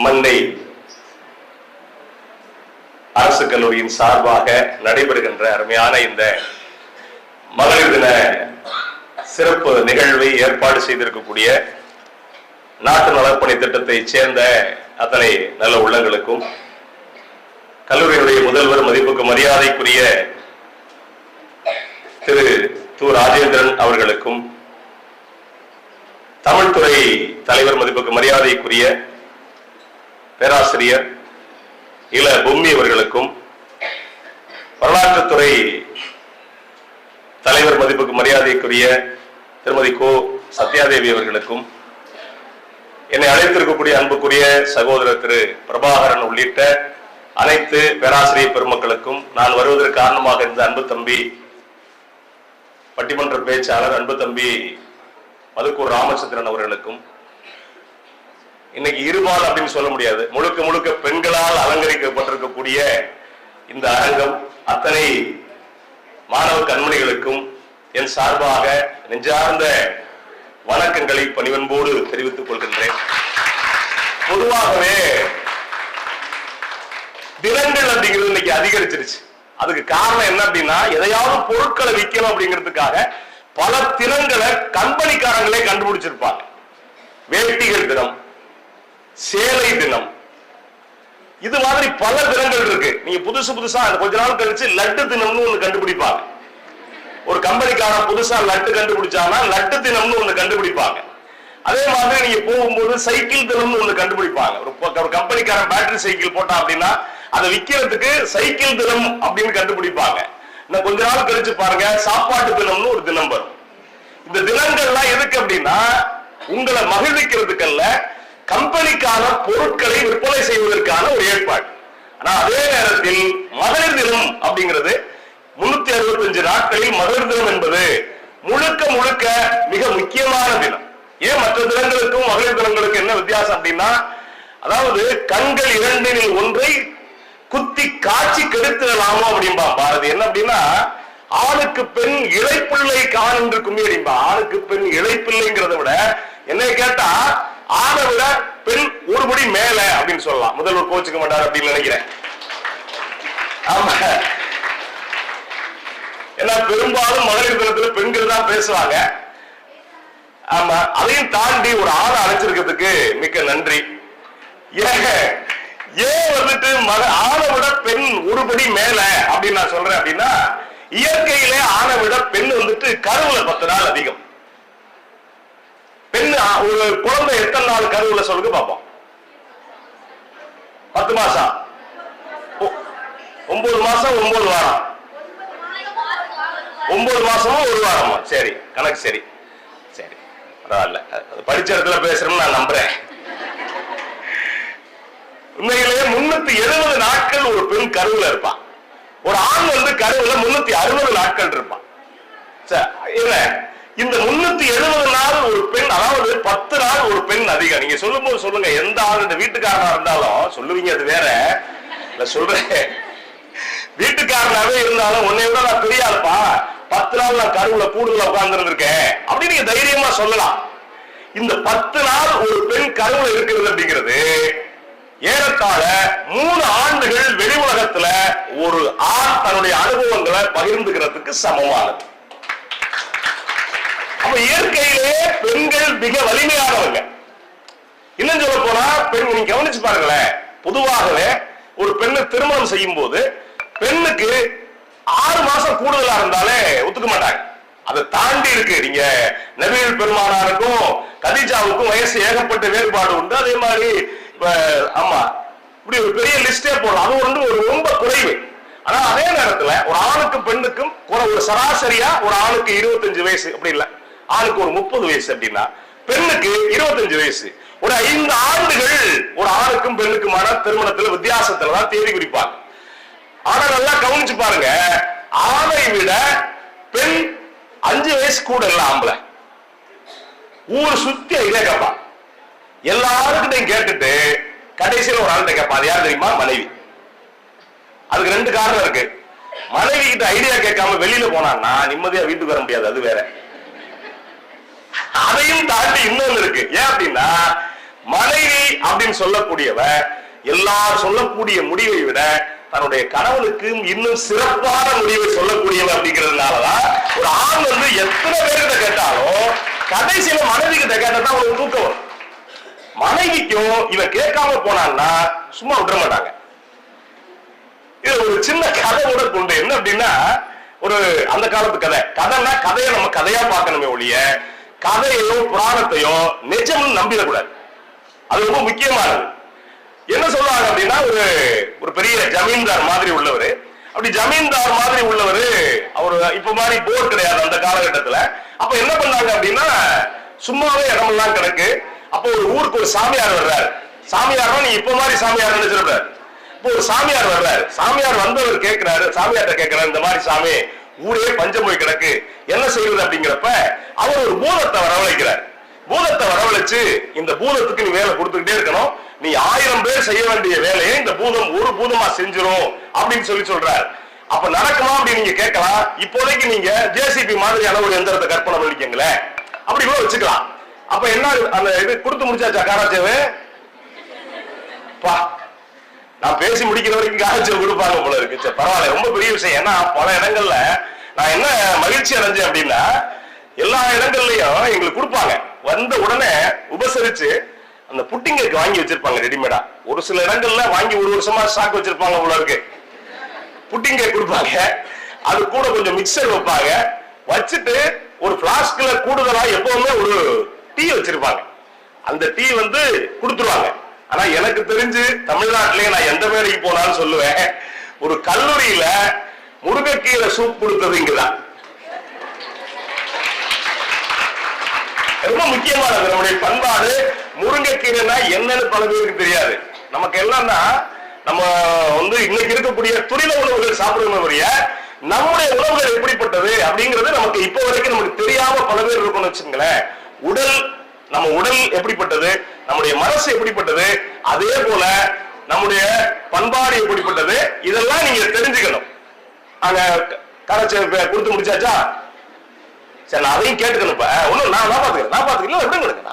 மன்னை அரசு கல்லூரியின் சார்பாக நடைபெறுகின்ற அருமையான இந்த மகளிர் தின சிறப்பு நிகழ்வை ஏற்பாடு செய்திருக்கக்கூடிய நாட்டு நலப்பணி திட்டத்தை சேர்ந்த அத்தனை நல்ல உள்ளங்களுக்கும், கல்லூரியினுடைய முதல்வர் மதிப்புக்கு மரியாதைக்குரிய திரு து. ராஜேந்திரன் அவர்களுக்கும், தமிழ்துறை தலைவர் மதிப்புக்கு மரியாதைக்குரிய பேராசிரியர் இள பொம்மி அவர்களுக்கும், வரலாற்றுத்துறை தலைவர் மதிப்புக்கு மரியாதைக்குரிய திருமதி கோ. சத்யாதேவி அவர்களுக்கும், என்னை அழைத்திருக்கக்கூடிய அன்புக்குரிய சகோதரர் திரு பிரபாகரன் உள்ளிட்ட அனைத்து பேராசிரியர் பெருமக்களுக்கும், நான் வருவதற்கு காரணமாக இருந்த அன்பு தம்பி பட்டிமன்ற பேச்சாளர் அன்பு தம்பி மதுக்கூர் ராமச்சந்திரன் அவர்களுக்கும், இன்னைக்கு இருபால் அப்படின்னு சொல்ல முடியாது, முழுக்க முழுக்க பெண்களால் அலங்கரிக்கப்பட்டிருக்கக்கூடிய இந்த அரங்கம் அத்தனை மாணவ கண்மணிகளுக்கும் என் சார்பாக நெஞ்சார்ந்த வணக்கங்களை பணிவன்போடு தெரிவித்துக் கொள்கின்றேன். பொதுவாகவே தினங்கள் அப்படிங்கிறது இன்னைக்கு அதிகரிச்சிருச்சு. அதுக்கு காரணம் என்ன அப்படின்னா, எதையாவது பொருட்களை விற்கணும் அப்படிங்கிறதுக்காக பல தினங்களை கம்பெனிக்காரங்களே கண்டுபிடிச்சிருப்பாங்க. வேட்டிகள் தினம், சேலை தினம், இது மாதிரி பல தினங்கள் இருக்கு. நீங்க புதுசு புதுசா கொஞ்ச நாள் கழிச்சு லட்டு தினம்னு ஒண்ணு கண்டுபிடிப்பாங்க. ஒரு கம்பெனிக்காரன் புதுசா லட்டு கண்டுபிடிச்சானா லட்டு தினம்னு ஒண்ணு கண்டுபிடிப்பாங்க. அதே மாதிரி நீங்க போகும்போது சைக்கிள் தினம்னு ஒண்ணு கண்டுபிடிப்பாங்க. ஒரு கம்பெனிக்காரன் பேட்டரி சைக்கிள் போட்டா அப்படின்னா அதை விற்கிறதுக்கு சைக்கிள் தினம் அப்படின்னு கண்டுபிடிப்பாங்க. இன்னும் கொஞ்ச நாள் கழிச்சு பாருங்க, சாப்பாட்டு தினம்னு ஒரு தினம் வரும். இந்த தினங்கள்லாம் எதுக்கு அப்படின்னா, உங்களை மகிழ்விக்கிறதுக்கல்ல, கம்பெனிக்கான பொருட்களை விற்பனை செய்வதற்கான ஒரு ஏற்பாடு. ஆனா அதே நேரத்தில் மகளிர் தினம் அப்படிங்கிறது 365 நாட்களில் மகளிர் தினம் என்பது முழுக்க முழுக்க மிக முக்கியமான தினம். ஏன் மற்ற தினங்களுக்கும் மகளிர் தினங்களுக்கு என்ன வித்தியாசம் அப்படின்னா, அதாவது கண்கள் இரண்டினில் ஒன்றை குத்தி காட்சி கெடுத்துடலாமோ அப்படின்பா பாரதி. என்ன அப்படின்னா, ஆணுக்கு பெண் இழைப்பிள்ளை கான் என்று கும்மி அடிப்பா. ஆணுக்கு பெண் இழைப்பிள்ளைங்கிறத விட என்ன கேட்டா, ஆணை விட பெண் ஒருபடி மேல அப்படின்னு சொல்லலாம். முதல்வர் கோச்சுக்க மாட்டார் அப்படின்னு நினைக்கிறேன். ஆமா, ஏன்னா பெரும்பாலும் மகளிர் தினத்துல பெண்கள் தான் பேசுவாங்க. ஆமா, அதையும் தாண்டி ஒரு ஆணை அழைச்சிருக்கிறதுக்கு மிக்க நன்றி. ஏன் வந்துட்டு ஆணை விட பெண் ஒருபடி மேல அப்படின்னு நான் சொல்றேன் அப்படின்னா, இயற்கையிலே ஆணை விட பெண் வந்துட்டு கருவுல 10 நாள் அதிகம். பெண் ஒரு குழந்தை எத்தனை நாள் கருவுல சொல்லுங்க பாப்போம்? 10 மாசம், 9 மாசம், 9 வாரம், 9 மாசமும் 1 வாரமா? சரி, கணக்கு சரி சரி, பரவாயில்ல. படிச்ச இடத்துல பேசுறேன்னு நான் நம்புறேன். உண்மையிலேயே 370 நாட்கள் ஒரு பெண் கருவுல இருப்பான். ஒரு ஆண் வந்து கருவுல 360 நாட்கள் இருப்பான். இந்த 370 நாள் ஒரு பெண், அதாவது 10 நாள் ஒரு பெண் அதிகம். நீங்க சொல்லும் போது சொல்லுங்க, எந்த ஆள் இந்த வீட்டுக்காரனா இருந்தாலும் சொல்லுவீங்க, அது வேற. நான் சொல்றேன், வீட்டுக்காரனாவே இருந்தாலும் உன்னை விட நான் பெரிய ஆளுப்பா, 10 நாள் நான் கருவுல கூடுதல உட்கார்ந்து இருக்கேன் அப்படின்னு நீங்க தைரியமா சொல்லலாம். இந்த 10 நாள் ஒரு பெண் கருவுல இருக்கிறது அப்படிங்கிறது ஏறத்தாழ 3 ஆண்டுகள் வெளி உலகத்துல ஒரு ஆண் தன்னுடைய அனுபவங்களை பகிர்ந்துக்கிறதுக்கு சமமானது. அப்ப இயற்கையிலே பெண்கள் மிக வலிமையானவங்க. இன்னும் சொல்ல போனா, பெண் நீங்க கவனிச்சு பாருங்களேன், பொதுவாகவே ஒரு பெண்ணை திருமணம் செய்யும் போது பெண்ணுக்கு 6 மாசம் கூடுதலா இருந்தாலே ஒத்துக்க மாட்டாங்க. அதை தாண்டி இருக்கு. நீங்க நபிகள் பெருமானாருக்கும் கதீஜாவுக்கும் வயசு ஏகப்பட்ட வேறுபாடு உண்டு. அதே மாதிரி ஆமா, இப்படி ஒரு பெரிய லிஸ்டே போடலாம். அது வந்து ஒரு ரொம்ப குறைவு. ஆனா அதே நேரத்துல ஒரு ஆணுக்கும் பெண்ணுக்கும் ஒரு சராசரியா ஒரு ஆணுக்கு 25 வயசு அப்படி இல்ல, ஆணுக்கு ஒரு 30 வயசு அப்படின்னா பெண்ணுக்கு 25 வயசு. ஒரு 5 ஆண்டுகள் ஒரு ஆணுக்கும் பெண்ணுக்குமான திருமணத்துல வித்தியாசத்துலதான் தேதி குறிப்பாங்க. ஆனா நல்லா கவனிச்சு பாருங்க, ஆணை விட பெண் 5 வயசு கூட இல்ல ஆம்பளை. ஊர் சுத்தி இதே கேட்பான். எல்லாருக்கிட்டையும் கேட்டுட்டு கடைசியில் ஒரு ஆள்கிட்ட கேட்பான். அது யார் தெரியுமா? மனைவி. அதுக்கு 2 காரணம் இருக்கு. மனைவி கிட்ட ஐடியா கேட்காம வெளியில போனான்னா நிம்மதியா வீட்டுக்கு வர முடியாது, அது வேற. அதையும் தாண்டி இன்னொன்னு இருக்கு. ஏன் அப்படின்னா, மனைவி அப்படின்னு சொல்லக்கூடியவ எல்லாரும் சொல்லக்கூடிய முடிவை விட தன்னுடைய கணவனுக்கு இன்னும் சிறப்பான முடிவை சொல்லக்கூடியவ அப்படிங்கிறதுனாலதான் ஒரு ஆண் வந்து எத்தனை பேர்கிட்ட கேட்டாலும் கடைசியில மனைவி கிட்ட கேட்டா ஒரு தூக்கம் வரும். மனைவிக்கும் இவன் கேட்காம போனான்னா சும்மா விட்டுற மாட்டாங்க. இது ஒரு சின்ன கதை கூட கொண்டு என்ன அப்படின்னா, ஒரு அந்த காலத்து கதைன்னா கதையை நம்ம கதையா பார்க்கணுமே ஒழிய கதையோ புராணத்தையோ நிஜம்னு நம்பிடக்கூடாது. அது ரொம்ப முக்கியமானது. என்ன சொல்றாங்க அப்படின்னா, ஒரு பெரிய ஜமீன்தார் மாதிரி உள்ளவர். அப்படி ஜமீன்தார் மாதிரி உள்ளவர் அவரு இப்ப மாதிரி போர் கிடையாது அந்த காலகட்டத்துல. அப்ப என்ன பண்ணாங்க அப்படின்னா, சும்மாவே இடமெல்லாம் கிடக்கு. அப்போ ஒரு ஊருக்கு ஒரு சாமியார் வர்றாரு. சாமியார் நீ இப்ப மாதிரி சாமியார் நினைச்சிருப்பாரு. இப்போ ஒரு சாமியார் வர்றாரு. சாமியார் வந்தவர் கேட்கிறாரு, சாமியார்ட்ட கேட்கிறாரு, இந்த மாதிரி சாமி ஊரே பஞ்சம் போய் கிடக்கு, என்ன செய்வது அப்படிங்கிறப்ப அவர் ஒரு பூதத்தை வரவழைக்கிறார். பூதத்தை வரவழைச்சு, இந்த பூதத்துக்கு நீ வேலை கொடுத்துக்கிட்டே இருக்கணும், நீ 1000 பேர் செய்ய வேண்டிய வேலையை இந்த பூதம் ஒரு பூதமா செஞ்சிரும் அப்படின்னு சொல்றாரு. அப்ப நடக்குமா அப்படின்னு நீங்க கேட்கலாம். இப்போதைக்கு நீங்க ஜேசிபி மாதிரியான ஒரு எந்திரத்தை கற்பனை பண்ணிக்கங்களேன், அப்படி கூட வச்சுக்கலாம். அப்ப என்ன அந்த இது கொடுத்து முடிச்சாச்சா காராச்சேவு? நான் பேசி முடிக்கிற வரைக்கும் காராச்சேவு கொடுப்பாங்க போல இருக்கு. பரவாயில்ல, ரொம்ப பெரிய விஷயம். ஏன்னா பல இடங்கள்ல நான் என்ன மகிழ்ச்சி அடைஞ்சேன் அப்படின்னா, எல்லா இடங்கள்லயும் எங்களுக்கு கொடுப்பாங்க. வந்த உடனே உபசரிச்சு அந்த புட்டிங்க வாங்கி வச்சிருப்பாங்க ரெடிமேடா. ஒரு சில இடங்கள்ல வாங்கி ஒரு வருஷமா ஸ்டாக் வச்சிருப்பாங்க போல இருக்கு. புட்டிங்க கொடுப்பாங்க, அது கூட கொஞ்சம் மிக்சர் வைப்பாங்க. வச்சுட்டு ஒரு பிளாஸ்க்ல கூடுதலா எப்பவுமே ஒரு டீ வச்சிருப்பாங்க. அந்த டீ வந்து கொடுத்துருவாங்க. ஆனா எனக்கு தெரிஞ்சு தமிழ்நாட்டிலேயே நான் எந்த வேலைக்கு போனாலும் சொல்லுவேன், ஒரு கல்லூரியில முருங்கைக்கீரை சூப் கொடுத்தது இங்கதான். ரொம்ப முக்கியமானது நம்முடைய பண்பாடு. முருங்கைக்கீரைனா என்னன்னு பல பேருக்கு தெரியாது. நமக்கு எல்லாம் நம்ம வந்து இன்னைக்கு இருக்கக்கூடிய துரித உணவுகள் சாப்பிடுறவங்க, நம்முடைய உணவுகள் எப்படிப்பட்டது அப்படிங்கிறது நமக்கு இப்ப வரைக்கும் நமக்கு தெரியாம பல பேர் இருக்கும்னு வச்சுங்களேன். நம்ம உடல் எப்படிப்பட்டது, நம்முடைய மனசு எப்படிப்பட்டது, அதே போல நம்முடைய பண்பாடு எப்படிப்பட்டது, இதெல்லாம் நீங்க தெரிஞ்சுக்கணும். அங்க கரைச்சி கொடுத்து முடிச்சாச்சா? சரி, நான் அதையும் கேட்டுக்கணும். இப்ப ஒண்ணும் நான்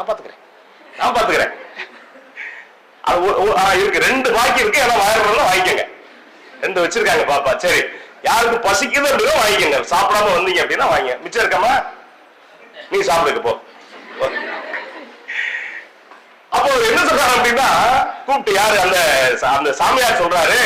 பாத்துக்கிறேன் இருக்கு. 2 பாக்கி இருக்கு. எல்லாம் வாயிரம் வாங்கிக்கங்க. 2 வச்சிருக்காங்க பாப்பா. சரி, யாருக்கு பசிக்குது அப்படின்னா வாங்கிக்கங்க. சாப்பிடாம வந்தீங்க அப்படின்னா வாங்க. மிச்சம் இருக்காமா நீ சாப்பிடுங்க போ. அப்போ என்ன சொல்றாரு அப்படின்னா, கூப்பிட்டு யாரு அந்த சாமியார் சொல்றாரு,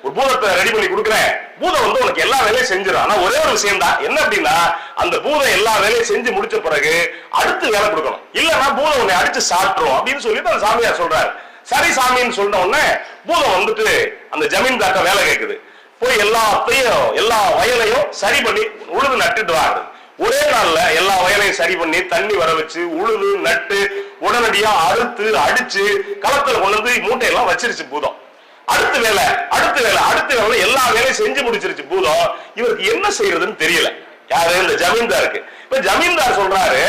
ஒரு பூதத்தை ரெடி பண்ணி கொடுக்குறேன், பூதம் வந்து உனக்கு எல்லா வேலையும் செஞ்சிடும். ஆனா ஒரே ஒரு விஷயம் தான், என்ன அப்படின்னா அந்த பூதம் எல்லா வேலையும் செஞ்சு முடிச்ச பிறகு அடுத்து வேலை கொடுக்கணும், இல்லன்னா பூதம் உன்னை அடிச்சு சாப்பிட்டுரும் அப்படின்னு சொல்லிட்டு அந்த சாமியார் சொல்றாரு. சரி சாமின்னு சொன்ன உடனே பூதம் வந்துட்டு அந்த ஜமீன்தார்ட்ட வேலை கேட்குது. போய் எல்லா வயலையும் சரி பண்ணி உழுது நட்டுட்டு வாங்க. ஒரே நாள்ல எல்லா வயலையும் சரி பண்ணி தண்ணி வர வச்சு உழுது நட்டு உடனடியா அறுத்து அடிச்சு களத்துல கொண்டு வந்து மூட்டையெல்லாம் வச்சிருச்சு பூதம். அடுத்த வேலை எல்லா வேலையும் செஞ்சு முடிச்சிருச்சு பூதம். இவருக்கு என்ன செய்யறதுன்னு தெரியல. யாரு? இந்த ஜமீன்தாருக்கு. இப்ப ஜமீன்தார் சொல்றாரு,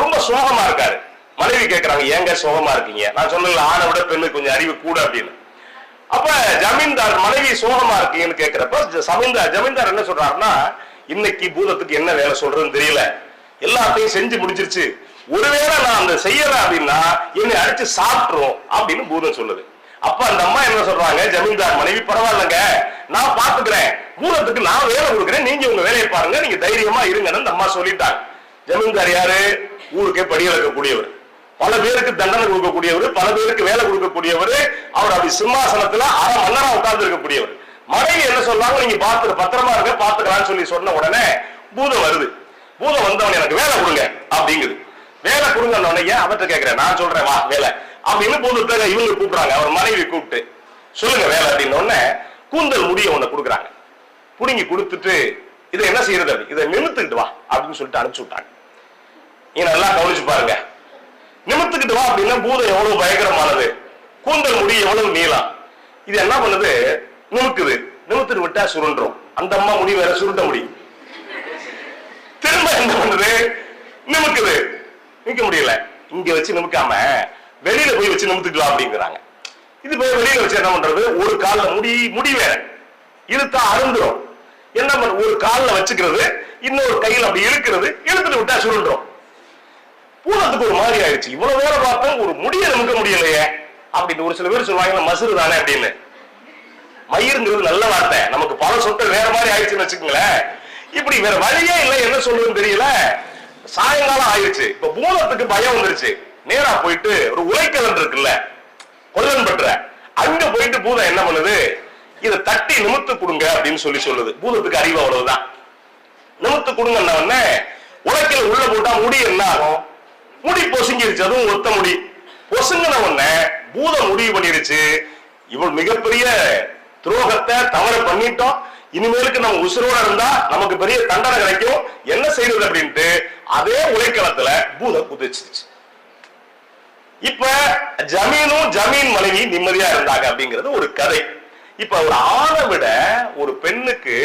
ரொம்ப சோகமா இருக்காரு. மனைவி கேட்கறாங்க, ஏங்க சோகமா இருக்கீங்க? நான் சொன்னல ஆணை விட பெண்ணு கொஞ்சம் அறிவு கூட அப்படின்னு. அப்ப ஜமீன்தார் மனைவி சோகமா இருக்கீங்கன்னு கேட்கிறப்ப ஜமீன்தார் என்ன சொல்றாருன்னா, இன்னைக்கு பூதத்துக்கு என்ன வேலை சொல்றதுன்னு தெரியல, எல்லாத்தையும் செஞ்சு முடிச்சிருச்சு, ஒருவேளை நான் அந்த செய்யறேன் அப்படின்னா என்னை அடிச்சு சாப்பிட்டுரும் அப்படின்னு பூதம் சொல்லுது. அப்ப அந்த அம்மா என்ன சொல்றாங்க, ஜமீன்தார் மனைவி, பரவாயில்லைங்க நான் பாத்துக்கிறேன், பூதத்துக்கு நான் வேலை கொடுக்குறேன், நீங்க உங்க வேலையை பாருங்க, நீங்க தைரியமா இருங்கன்னு அந்த அம்மா சொல்லிட்டாங்க. ஜமீன்தார் யாரு? ஊருக்கே படி இழக்கக்கூடியவர், பல பேருக்கு தண்டனை கொடுக்கக்கூடியவர், பல பேருக்கு வேலை கொடுக்கக்கூடியவர், அவர் அப்படி சிம்மாசனத்துல அரை மன்னரா உட்கார்ந்து இருக்கக்கூடியவர். மனைவி என்ன சொல்றாங்க, நீங்க பாத்து பத்திரமா இருக்க, பாத்துக்கலாம்னு சொல்லி சொன்ன உடனே பூதம் வருது. பூதம் வந்தவன் எனக்கு வேலை கொடுங்க அப்படிங்குது. வேலை கொடுங்க அவர்கிட்ட கேட்கிறேன், நான் சொல்றேன் வா வேலை அப்படின்னு பூதத்தை இவங்க கூப்பிடுறாங்க. அவர் மனைவி கூப்பிட்டு சொல்லுங்க வேலை அப்படின்னு உடனே கூந்தல் முடிய ஒண்ணு கொடுக்குறாங்க. புடுங்கி கொடுத்துட்டு இதை என்ன செய்யறது, இதை நிமித்துக்கிட்டு வா அப்படின்னு சொல்லிட்டு அனுப்பிச்சு விட்டாங்க. நீங்க நல்லா கவனிச்சு பாருங்க, நிமித்துக்கிட்டு வா அப்படின்னா பூதம் எவ்வளவு பயங்கரமானது, கூந்தல் முடி எவ்வளவு நீளம், இது என்ன பண்ணுது, நிமிக்குது. நிமித்துட்டு விட்டா சுருண்டுரும். அந்த அம்மா முடி வேற சுருட்ட முடி. திரும்ப என்ன பண்ணுது, நிமிக்குது. நிக்க முடியல, இங்க வச்சு நிமிக்காம வெளியில போய் வச்சு நிமித்துக்கலாம் அப்படிங்கிறாங்க. இது போய் வெளியில வச்சு என்ன பண்றது, ஒரு கால்ல முடி வேற இழுத்தா அருந்துரும். என்ன பண்ண, ஒரு கால்ல வச்சுக்கிறது, இன்னொரு கையில் அப்படி இழுக்கிறது, இழுத்துட்டு விட்டா சுருண்டுரும். பூதத்துக்கு ஒரு மாதிரி ஆயிடுச்சு. இவ்வளவு வேலை பார்த்தோம், ஒரு முடிய நமக்கு முடியலையே அப்படின்னு ஒரு சில பேர் சொல்லுவாங்க, மசுறு தானே அப்படின்னு. மயிருங்கிறது நல்ல வார்த்தை, நமக்கு பல சொற்கள் வேற மாதிரி ஆயிடுச்சுன்னு வச்சுக்கோங்களேன். இப்படி வேற வழியே இல்லை, என்ன சொல்றதுன்னு தெரியல. சாயங்காலம் ஆயிடுச்சு. இப்ப பூதத்துக்கு பயம் வந்துருச்சு. நேரா போயிட்டு ஒரு உலைக்கலன் இருக்குல்ல, கொல்லன் பற்ற, அங்க போயிட்டு பூதம் என்ன பண்ணுது, இதை தட்டி நிமித்து கொடுங்க அப்படின்னு சொல்லுது. பூதத்துக்கு அறிவு அவ்வளவுதான். நிமித்து கொடுங்க, உலைக்கல உள்ள போட்டா முடி என்ன ஆகும்? முடி பொசுங்கிருச்சு. அதுவும் ஒத்த முடி பொசுங்கின உடனே பூதம் முடிவு பண்ணிருச்சு, இவள் மிகப்பெரிய துரோகத்தை தவற பண்ணிட்டோம், இனிமேலுக்கு நம்ம உசுரோட இருந்தா நமக்கு பெரிய தண்டனை கிடைக்கும், என்ன செய்வது அப்படின்ட்டு அதே உலைக்களத்துல பூதம் குதிச்சிருச்சு. இப்ப ஜமீனும் ஜமீன் மனைவி நிம்மதியா இருந்தாங்க அப்படிங்கிறது ஒரு கதை. இப்ப ஒரு ஆணை விட ஒரு பெண்ணுக்கு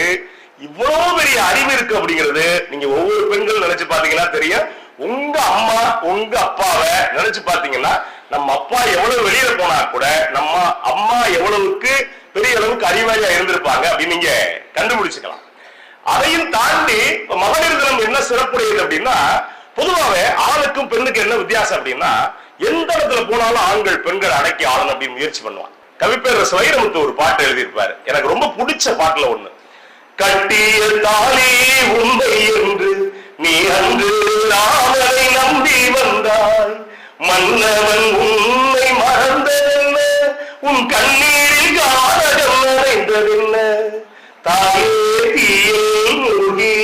இவ்வளவு பெரிய அறிவு இருக்கு அப்படிங்கிறது நீங்க ஒவ்வொரு பெண்கள் நினைச்சு பாத்தீங்கன்னா தெரியும். உங்க அம்மா உங்க அப்பாவை நினைச்சு பாத்தீங்கன்னா, நம்ம அப்பா எவ்வளவு வெளியில போனா கூட நம்ம அம்மா எவ்வளவுக்கு பெரிய அளவுக்கு அறிவாளியா இருந்திருப்பாங்க அப்படின்னு நீங்க கண்டுபிடிச்சுக்கலாம். அதையும் தாண்டி மகளிர் தினம் என்ன சிறப்புடையது அப்படின்னா, பொதுவாகவே ஆணுக்கும் பெண்ணுக்கு என்ன வித்தியாசம் அப்படின்னா, எந்த இடத்துல போனாலும் ஆண்கள் பெண்கள் அடக்கி ஆளணும் அப்படின்னு முயற்சி பண்ணுவாங்க. கவிப்பேரரசு வைரமுத்து ஒரு பாட்டு எழுதியிருப்பாரு, எனக்கு ரொம்ப பிடிச்ச பாட்டுல ஒண்ணு. கட்டிய தாலி உண்மை என்று நீ அன்று ராமனை நம்பி வந்தாய், மன்னவன் உன்னை மறந்ததென்ன, உன் கண்ணீரில் காரகம் நிறைந்ததென்ன, தாயே தீயில் முருகி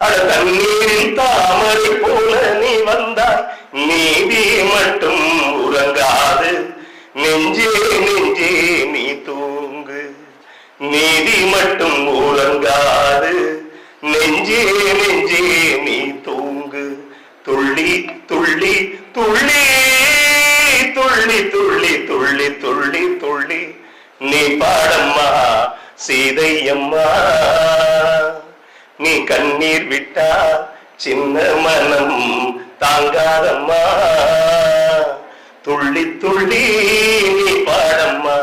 அட தண்ணீரில் தாமரை போல நீ வந்தாய், நீதி மட்டும் உறங்காது நெஞ்சே நெஞ்சே நீ தூங்கு, நீதி மட்டும் உறங்காது நெஞ்சே நெஞ்சே நீ தூங்கு, துள்ளி துள்ளி துள்ளி துள்ளி துள்ளி துள்ளி துள்ளி துள்ளி நீ பாடம்மா சீதையம்மா, நீ கண்ணீர் விட்டா சின்ன மனம் தாங்காதம்மா, துள்ளி துள்ளி நீ பாடம்மா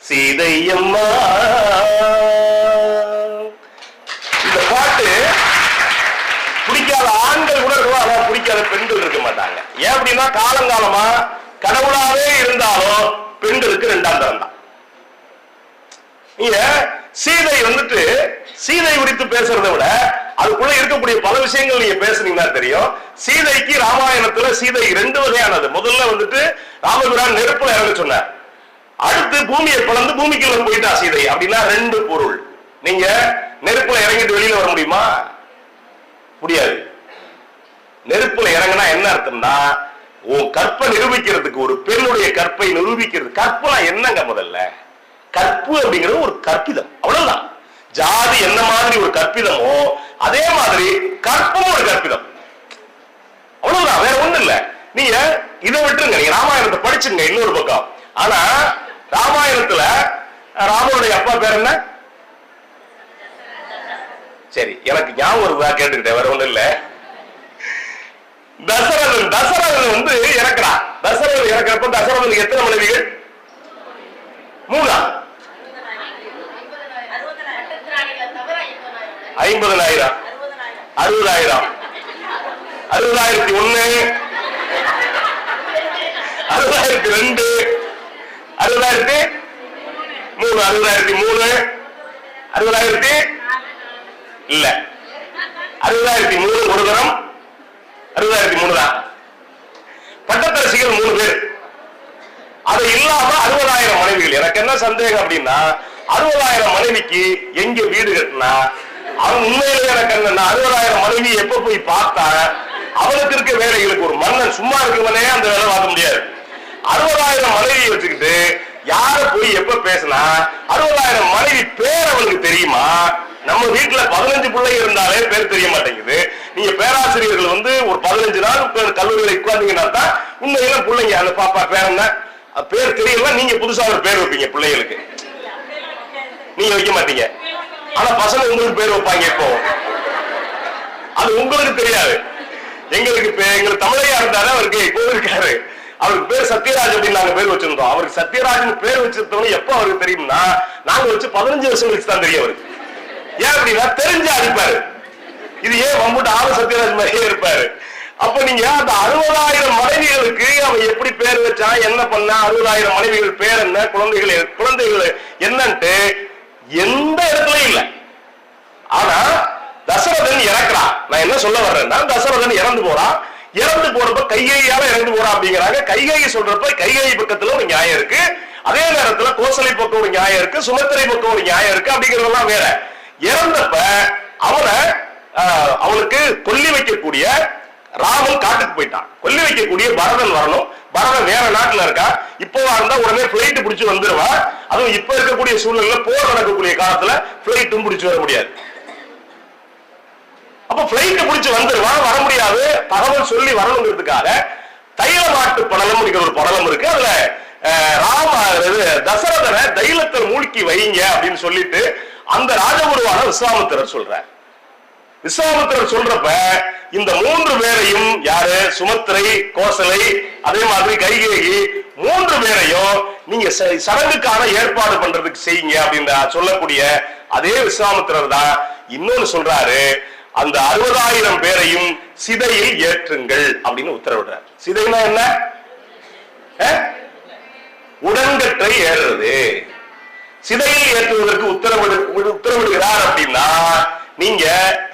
சீதையம்மா. இந்த பாட்டு பிடிக்காத ஆண்கள் கூட இருக்கும், ஆனா பிடிக்காத பெண்கள் இருக்க மாட்டாங்க. ஏன் அப்படின்னா, காலங்காலமா கடவுளாவே இருந்தாலும் பெண்களுக்கு ரெண்டாம் தரம் தான். நீங்க சீதை வந்துட்டு சீதை குறித்து பேசுறதை விட அதுக்குள்ள இருக்கக்கூடிய பல விஷயங்கள் நீங்க பேசுனீங்கன்னா தெரியும். சீதைக்கு ராமாயணத்துல சீதை ரெண்டு வகையானது. முதல்ல வந்துட்டு ராமபிரான் நெருப்புல இறங்க சொன்னார், அடுத்து பூமியை பிளந்து பூமிக்குள்ள போயிட்டா சீதை. அப்படின்னா ரெண்டு பொருள். நீங்க நெருப்புல இறங்கிட்டு வெளியில வர முடியுமா? முடியாது. நெருப்புல இறங்கினா என்ன அர்த்தம்னா, உன் கற்பை நிரூபிக்கிறதுக்கு, ஒரு பெண்ணுடைய கற்பை நிரூபிக்கிறது. கற்பனா என்னங்க? முதல்ல கற்பு அப்படிங்கிறது ஒரு கற்பிதம், அவ்வளவுதான். ஜாதி என்ன மாதிரி ஒரு கற்பிதமோ அதே மாதிரி கற்பும் ஒரு கற்பிதம், அவ்வளவுதான், வேற ஒண்ணு இல்ல. நீங்க இதை விட்டுருங்க, நீங்க ராமாயணத்தை படிச்சுங்க இன்னொரு பக்கம். ஆனா ராமாயணத்துல ராமனுடைய அப்பா பேர் என்ன? சரி, எனக்கு ஞாபகம் கேட்டுக்கிட்டேன், வேற ஒண்ணு இல்ல. தசரதன். தசரதன் வந்து இறக்குறான். தசரதன் இறக்குறப்ப தசரதனுக்கு எத்தனை மனைவிகள்? 3. 50,000 60,000 60,001 60,002 60,003 60,003 60,000 இல்ல 60,003 ஒரு தரம் 60,003 தான். பட்டத்தரசிகள் 3 பேர். அது இல்லாம 60,000 மனைவிகள். எனக்கு என்ன சந்தேகம் அப்படின்னா, 60,000 மனைவிக்கு எங்க வீடு கட்டினா அவன் உண்மையிலே எனக்கு என்ன 60,000 மனைவி எப்ப போய் பார்த்தா அவனுக்கு இருக்க வேலைகளுக்கு ஒரு மன்னன் சும்மா இருக்கவனே அந்த வேலை பார்க்க முடியாது. 60,000 மனைவி வச்சுக்கிட்டு யார போய் எப்ப பேசினா 60,000 மனைவி பேர் அவனுக்கு தெரியுமா? நம்ம வீட்டுல 15 பிள்ளைங்க இருந்தாலே பேர் தெரிய மாட்டேங்குது. நீங்க பேராசிரியர்கள் வந்து ஒரு 15 நாள் கல்லூரிகளை உட்கார்ந்தீங்கன்னா தான் உண்மையில பிள்ளைங்க அந்த பாப்பா பேர் என்ன பேர் தெரியல. நீங்க புதுசா ஒரு பேர் வைப்பீங்க பிள்ளைகளுக்கு, நீங்க வைக்க மாட்டீங்க. ஆனா பசங்க உங்களுக்கு பேர் வைப்பாங்க. இப்போ அது உங்களுக்கு தெரியாது. எங்களுக்கு தமிழையா இருந்தாரு, அவருக்கு இப்போ இருக்காரு, அவருக்கு பேர் சத்யராஜ் அப்படின்னு நாங்க பேர் வச்சிருந்தோம். அவருக்கு சத்யராஜ் பேர் வச்சிருந்தோம் எப்ப அவருக்கு தெரியும்னா, நாங்க வச்சு 15 வருஷம் கழிச்சு தான் தெரியும் அவருக்கு. ஏன் அப்படின்னா தெரிஞ்சு அடிப்பாரு. இது ஏன் மம்புட்டு ஆறு சத்யராஜ் மாதிரியே இருப்பாரு. அப்ப நீங்க அந்த 60,000 மனைவிகளுக்கு அவன் எப்படி பேர் வச்சான், என்ன பண்ண, 60,000 மனைவிகள் பேர் என்ன, குழந்தைகள் என்னன்ட்டு எந்த இடத்துலயும் இல்லை. ஆனா தசரதன் இறக்குறான். நான் என்ன சொல்ல வர்றேன்னா, தசரதன் இறந்து போறான். இறந்து போறப்ப கைகையால இறந்து போறான் அப்படிங்கிறாங்க. கைகை சொல்றப்ப கைகை பக்கத்துல ஒரு நியாயம் இருக்கு, அதே நேரத்துல கோசலை பக்கம் ஒரு நியாயம் இருக்கு, சுமத்திரை பக்கம் ஒரு நியாயம் இருக்கு. அப்படிங்கிறதெல்லாம் வேற. இறந்தப்ப அவனுக்கு கொல்லி வைக்கக்கூடிய ராமன் காட்டுக்கு போயிட்டான். கொல்லி வைக்கக்கூடிய பரதன் வரணும். பரதன் வேற நாட்டுல இருக்கா. இப்போவா இருந்தா உடனே பிளைட் பிடிச்சு வந்துருவா. அதுவும் இப்ப இருக்கக்கூடிய சூழ்நிலை போர் நடக்கக்கூடிய காலத்துல பிளைட்டும் பிடிச்சு வர முடியாது. அப்ப பிளைட் பிடிச்சு வந்துருவான். வர முடியாது, தகவல் சொல்லி வரணுங்கிறதுக்காக தைலமாட்டு படலம் ஒரு படலம் இருக்கு. அதுல தசரதனை தைலத்தை மூழ்கி வைங்க அப்படின்னு சொல்லிட்டு அந்த ராஜகுருவான விஸ்வாமித்திரர் சொல்றார். விஸ்வாமித்திரர் சொல்றப்ப இந்த 3 பேரையும், யாரு, சுமத்திரை, கோசலை, அதே மாதிரி கைகேயி, 3 பேரையும் நீங்க சடங்குக்கான ஏற்பாடு பண்றதுக்கு செய்யுங்க அப்படின்னு சொல்லக்கூடிய அதே விஸ்வாமித்திரர் தான் இன்னொன்னு சொல்றாரு, அந்த 60,000 பேரையும் சிதையில் ஏற்றுங்கள் அப்படின்னு உத்தரவிடுறார். சிதைனா என்ன? உடன்கட்டை ஏறுறது. சிதையில் ஏற்றுவதற்கு உத்தரவிடுகிறார் அப்படின்னா நீங்க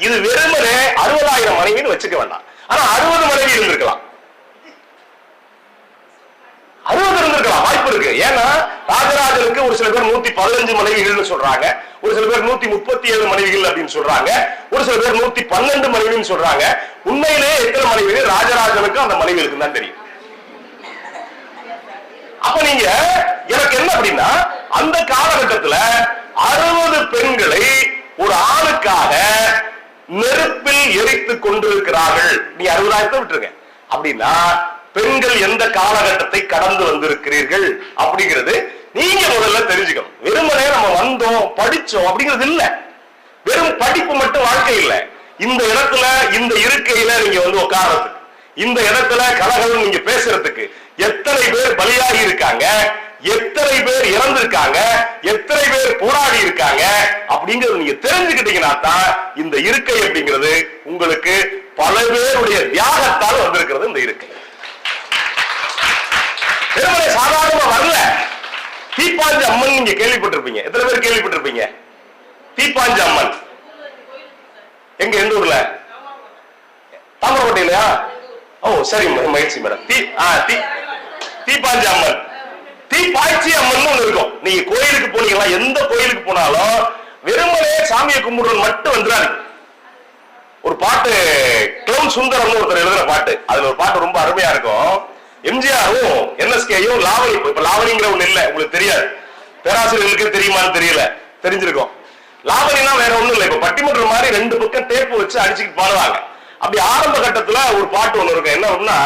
இது வெறுமனே 60,000 மனைவின்னு வச்சுக்க வேண்டாம். ஆனா 60 மனைவி இருந்திருக்கலாம், 60 இருந்திருக்கலாம், வாய்ப்பு இருக்கு. ஏன்னா ராஜராஜனுக்கு ஒரு சில பேர் 115 மனைவிகள் சொல்றாங்க, ஒரு சில பேர் 137 மனைவிகள் அப்படின்னு சொல்றாங்க, ஒரு சில பேர் 112 மனைவின்னு சொல்றாங்க. உண்மையிலேயே எத்தனை மனைவிகள் ராஜராஜனுக்கு அந்த மனைவிகளுக்கு தான் தெரியும். அப்ப நீங்க எனக்கு என்ன அப்படின்னா, அந்த காலகட்டத்தில் 60 பெண்களை ஒரு ஆணுக்காக நெருப்பில் எரித்துக் கொண்டிருக்கிறார்கள். நீ 60,000 விட்டுருங்க அப்படின்னா பெண்கள் எந்த காலகட்டத்தை கடந்து வந்திருக்கிறீர்கள் அப்படிங்கிறது நீங்க முதல்ல தெரிஞ்சுக்கணும். வெறுமனே நம்ம வந்தோம் படிச்சோம் அப்படிங்கிறது இல்ல. வெறும் படிப்பு மட்டும் வாழ்க்கை இல்ல. இந்த இடத்துல இந்த இருக்கையில நீங்க வந்து உட்கார்றதுக்கு, இந்த இடத்துல கலகலம் நீங்க பேசுறதுக்கு எத்தனை பேர் பலியாகி இருக்காங்க, எத்தனை பேர் இறந்திருக்காங்க, எத்தனை பேர் போராடி இருக்காங்க அப்படிங்கிறது நீங்க தெரிஞ்சுக்கிட்டீங்கன்னா தான் இந்த இருக்கை அப்படிங்கிறது உங்களுக்கு பல பேருடைய தியாகத்தால் வந்திருக்கிறது. இந்த இருக்கை சாதாரணமா வரல. தீப்பாஞ்சி அம்மன் நீங்க கேள்விப்பட்டிருப்பீங்க. எத்தனை பேர் கேள்விப்பட்டிருப்பீங்க? தீப்பாஞ்சி அம்மன் எங்க, எந்த ஊர்ல? தாமரக்கோட்டையிலயா? ஓ சரி, மகிழ்ச்சி மேடம். தீப்பாஞ்சி அம்மன், தீப்பாய்ச்சி அம்மன் ஒண்ணு இருக்கும். நீங்க கோயிலுக்கு போனீங்களா, எந்த கோயிலுக்கு போனாலும் வெறுமனே சாமியை கும்பிடுறது மட்டும் வந்துடாது. ஒரு பாட்டு கிளவுன் சுந்தரம் ஒருத்தர் எழுதுற பாட்டு, அதுல ஒரு பாட்டு ரொம்ப அருமையா இருக்கும். எம்ஜிஆரும் என்எஸ்கேயும் லாவணி, இப்ப லாவணிங்கிற ஒண்ணு இல்ல, உங்களுக்கு தெரியாது, பேராசிரியர்களுக்கு தெரியுமான்னு தெரியல, தெரிஞ்சிருக்கும். லாவணினா வேற ஒண்ணும் இல்லை, இப்ப பட்டிமன்றம் மாதிரி 2 பக்கம் டேப்பு வச்சு அடிச்சுட்டு பாடுவாங்க. அப்படி ஆரம்ப கட்டத்துல ஒரு பாட்டு ஒண்ணு இருக்கும். என்ன அப்படின்னா,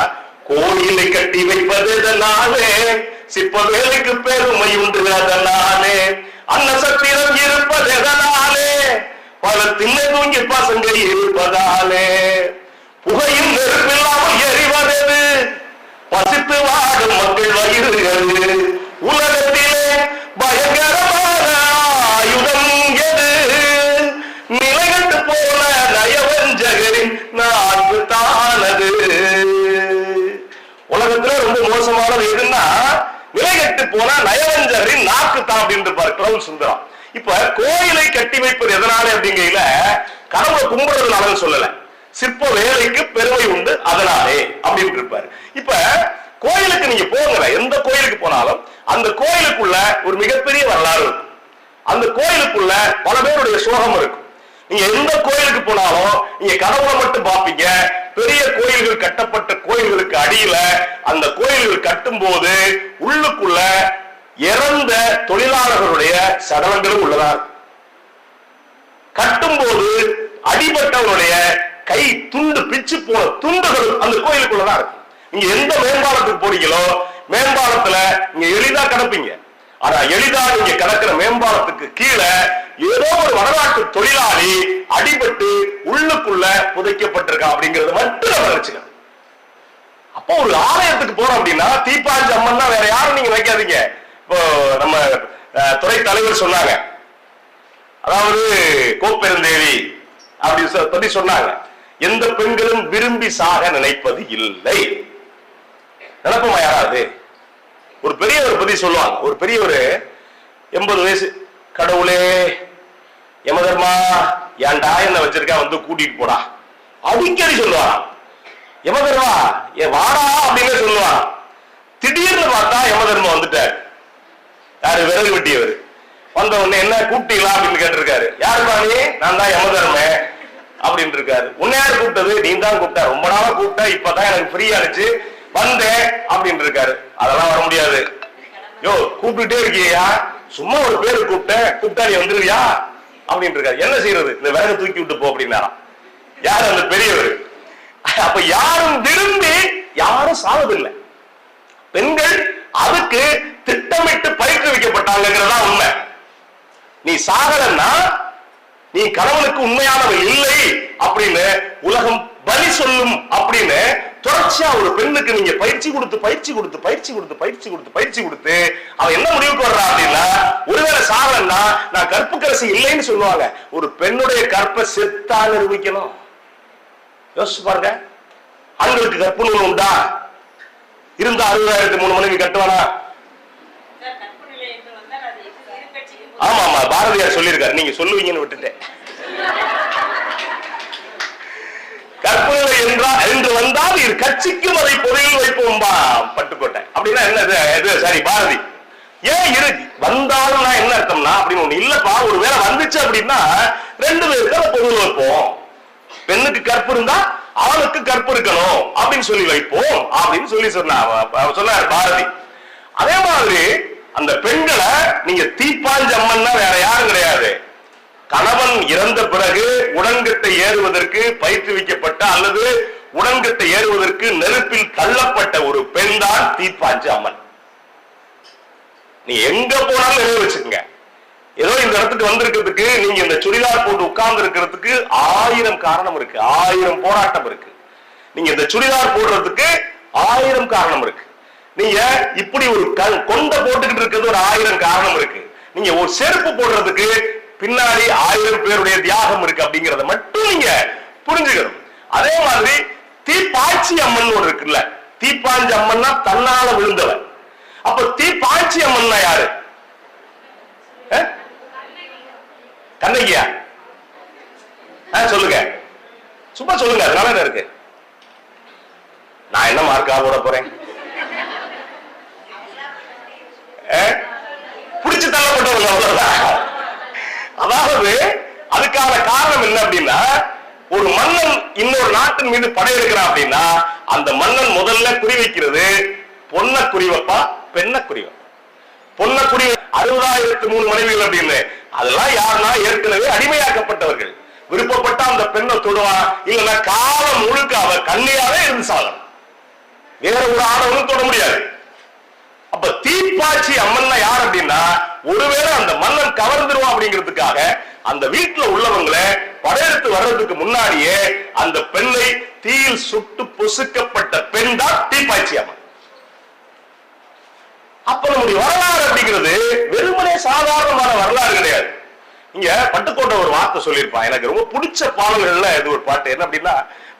கோயிலை கட்டி வைப்பது எதனாலே, சிற்ப வேலைக்கு பெருமை உண்டு அதனாலே, அன்னசத்திரம் இருப்பது எதனாலே, பல திண்ண தூங்கி பசங்க இருப்பதாலே, புகையும் நெருப்பில்லாமல் எரிவதெது, பசித்து வாடும் மக்கள் வயிறுகள், உலகத்திலே பயங்கரமான ஆயுதம் எது, நிலைகட்டு போல நயவஞ்சகரின் நான்கு தானது. உலகத்துல ரொம்ப மோசமானது எதுன்னா நிலைகட்டு போன நயவஞ்சகரின் நாக்கு தான் அப்படின்னு இருப்பார் கிளவுன் சுந்தரம். இப்ப கோயிலை கட்டி வைப்பது எதனாலே அப்படிங்கையில கடவுளை கும்பிடுறதுனால சொல்லல, சிற்ப வேலைக்கு பெருமை உண்டு அதனாலே அப்படின்னு இருப்பாரு. இப்ப கோயிலுக்கு நீங்க போங்க, எந்த கோயிலுக்கு போனாலும் அந்த கோயிலுக்குள்ள ஒரு மிகப்பெரிய வரலாறு இருக்கும். அந்த கோயிலுக்குள்ள பல பேருடைய சோகம் இருக்கும். நீங்க எந்த கோயிலுக்கு போனாலும் நீங்க கடவுளை மட்டும் பார்ப்பீங்க. பெரிய கோயில்கள், கட்டப்பட்ட கோயில்களுக்கு அடியில அந்த கோயில்கள் கட்டும் போது உள்ளுக்குள்ள இறந்த தொழிலாளர்களுடைய சடலங்களும் உள்ளதா, கட்டும் போது அடிபட்டவருடைய கை துண்டு பிச்சு போன துண்டுகள் அந்த கோயிலுக்குள்ளதான் இருக்கு. நீங்க எந்த மேம்பாலத்துக்கு போறீங்களோ மேம்பாலத்துல நீங்க எளிதா கிடப்பீங்க. ஆனா எளிதா நீங்க கிடக்கிற மேம்பாலத்துக்கு கீழே ஏதோ ஒரு வடநாட்டு தொழிலாளி அடிபட்டு உள்ளுக்குள்ள புதைக்கப்பட்டிருக்கா அப்படிங்கறது மட்டும் நம்ம நினைச்சுக்கணும். அப்போ ஒரு ஆலயத்துக்கு போறோம் அப்படின்னா தீப்பாஞ்சி அம்மன் தான், வேற யாரும் நீங்க வைக்காதீங்க. இப்போ நம்ம துறை தலைவர் சொன்னாங்க, அதாவது கோப்பெருந்தேவி அப்படி பத்தி சொன்னாங்க. எந்த பெண்களும் விரும்பி சாக நினைப்பது இல்லை. நினைப்போமா யாராவது? ஒரு பெரியவர் பத்தி சொல்லுவாங்க. ஒரு பெரியவர் 80 வயசு, கடவுளே யமதர்மா ஏன்டா என்ன வச்சிருக்கா, வந்து கூட்டிட்டு போடா அடிக்கடி சொல்லுவாராம். யமதர்மா வாடா அப்படின்னு சொல்லுவாராம். திடீர்னு பார்த்தா யமதர்மா வந்துட்டார். யாரு? விறகு வெட்டியவர். வந்த உடனே என்ன கூப்பிட்டீங்களா அப்படின்னு கேட்டிருக்காரு. யாருப்பா நீ? நான் தான் யமதர்மே அப்படின்னு இருக்காரு. உன்னை யாரு கூப்பிட்டது? நீ தான் கூப்பிட்ட, ரொம்ப நாளா கூப்பிட்ட, இப்பதான் எனக்கு ஃப்ரீ ஆனிச்சு வந்தேன் அப்படின்னு இருக்காரு. அதெல்லாம் வர முடியாது. யோ கூப்பிட்டுட்டே இருக்கியா, சும்மா ஒரு பேரு கூப்பிட்டா நீ வந்துருவியா அப்படின்னு இருக்காரு. என்ன செய்யறது? இந்த விறகு தூக்கி விட்டு போ அப்படின்னாராம். யாரு? அந்த பெரியவர். அப்ப யாரும் விரும்பி யாரும் சாவதில்லை. பெண்கள் அதுக்கு திட்டமிட்டு பயிற்றுவிக்கப்பட்டாங்கிறதா உண்மை. நீ சாகலன்னா நீ கணவனுக்கு உண்மையானவள் இல்லை அப்படின்னு உலகம் பலி சொல்லும் அப்படின்னு தொடர்ச்சியா ஒரு பெண்ணுக்கு நீங்க பயிற்சி கொடுத்து அவன் என்ன முடிவுக்கு வர்றா அப்படின்னா, ஒருவேளை சாகலன்னா நான் கற்புக்கரசி இல்லைன்னு சொல்லுவாங்க. ஒரு பெண்ணுடைய கற்பை செத்தா நிரூபிக்கணும். யோசிச்சு பாருங்க. ஆண்களுக்கு கற்பு நூல் உண்டா? இருந்த 60,003 மனைவி கட்டுவானா? ஆமா ஆமா, பாரதியார் சொல்லியிருக்காரு. நீங்க சொல்லுவீங்கன்னு விட்டுட்டேன். கற்பனை என்று வந்தால் இரு கட்சிக்கும் அதை பொறையில் வைப்போம் பட்டுக்கோட்டை அப்படின்னா என்ன? சரி பாரதி ஏன் இருக்கு வந்தாலும் நான் என்ன அர்த்தம்னா அப்படின்னு ஒண்ணு இல்லப்பா. ஒரு வேலை வந்துச்சு அப்படின்னா 2 பேருக்கு அதை பொருள் வைப்போம். பெண்ணுக்கு கற்பு இருந்தா அவனுக்கு கற்பு இருக்கணும் அப்படின்னு சொல்லி வைப்போம் அப்படின்னு சொல்லி சொன்னார் பாரதி. அதே மாதிரி அந்த பெண்களை நீங்க தீப்பாஞ்ச அம்மன்னா வேற யாரும் கிடையாது. கணவன் இறந்த பிறகு உடன்கட்டை ஏறுவதற்கு பயிற்றுவிக்கப்பட்ட அல்லது உடன்கட்டை ஏறுவதற்கு நெருப்பில் தள்ளப்பட்ட ஒரு பெண் தான் தீப்பாஞ்ச அம்மன். நீ எங்க போனாலும் நினைவு வச்சுக்கோங்க. ஏதோ இந்த இடத்துக்கு வந்திருக்கிறதுக்கு, நீங்க இந்த சுடிதார் போட்டு உட்கார்ந்து இருக்கிறதுக்கு 1000 காரணம் இருக்கு, 1000 போராட்டம் இருக்கு. நீங்க இந்த சுடிதார் போடுறதுக்கு 1000 காரணம் இருக்கு. நீங்க இப்படி ஒரு கொண்ட போட்டுக்கிட்டு இருக்கிறது ஒரு 1000 காரணம் இருக்கு. நீங்க ஒரு செருப்பு போடுறதுக்கு பின்னாடி 1000 பேருடைய தியாகம் இருக்கு அப்படிங்கறத மட்டும் நீங்க புரிஞ்சுக்கணும். அதே மாதிரி தீப்பாய்ச்சி அம்மன் ஒரு இருக்குல்ல, தீப்பாஞ்சி அம்மன்னா தன்னால விழுந்தவன். அப்ப தீப்பாய்ச்சி அம்மன்னா யாரு? கண்ணகியா? சொல்லுங்க, சும்மா சொல்லுங்க. அதனால என்ன இருக்கு? நான் என்ன மார்க்கா போட போறேன்? பிடிச்சு தள்ளப்பட்டவங்க அவ்வளவுதான். அதாவது அதுக்கான காரணம் என்ன அப்படின்னா, ஒரு மன்னன் இன்னொரு நாட்டின் மீது படையெடுக்கிறான் அப்படின்னா அந்த மன்னன் முதல்ல குறிவைக்கிறது பொன்ன குறிவப்பா பெண்ண குறிவப்பா. பொன்ன குறி 60,003 மனைவிகள் அப்படின்னு அதெல்லாம் யாருன்னா ஏற்கனவே அடிமையாக்கப்பட்டவர்கள். விருப்பப்பட்ட அந்த பெண்ணை தொடுவான், இல்லைன்னா காலம் முழுக்க அவர் கண்ணியாவே இருந்து சாகணும். வேற ஒரு ஆடவனும் தொட முடியாது. அப்ப தீப்பாய்ச்சி அம்மன் யார் அப்படின்னா, ஒருவேளை அந்த மன்னன் கவர்ந்துருவான் அப்படிங்கிறதுக்காக அந்த வீட்டுல உள்ளவங்களை படையெடுத்து வர்றதுக்கு முன்னாடியே அந்த பெண்ணை தீயில் சுட்டு பொசுக்கப்பட்ட பெண் தான் தீப்பாய்ச்சி அம்மன். அப்ப நம்முடைய வரலாறு அப்படிங்கிறது வெறுமனே சாதாரணமான வரலாறு கிடையாது. இங்க பட்டுக்கோட்டை ஒரு வார்த்தை சொல்லியிருப்பான், எனக்கு ரொம்ப பிடிச்ச பாடல்கள்ல இது ஒரு பாட்டு. என்ன அப்படின்னா,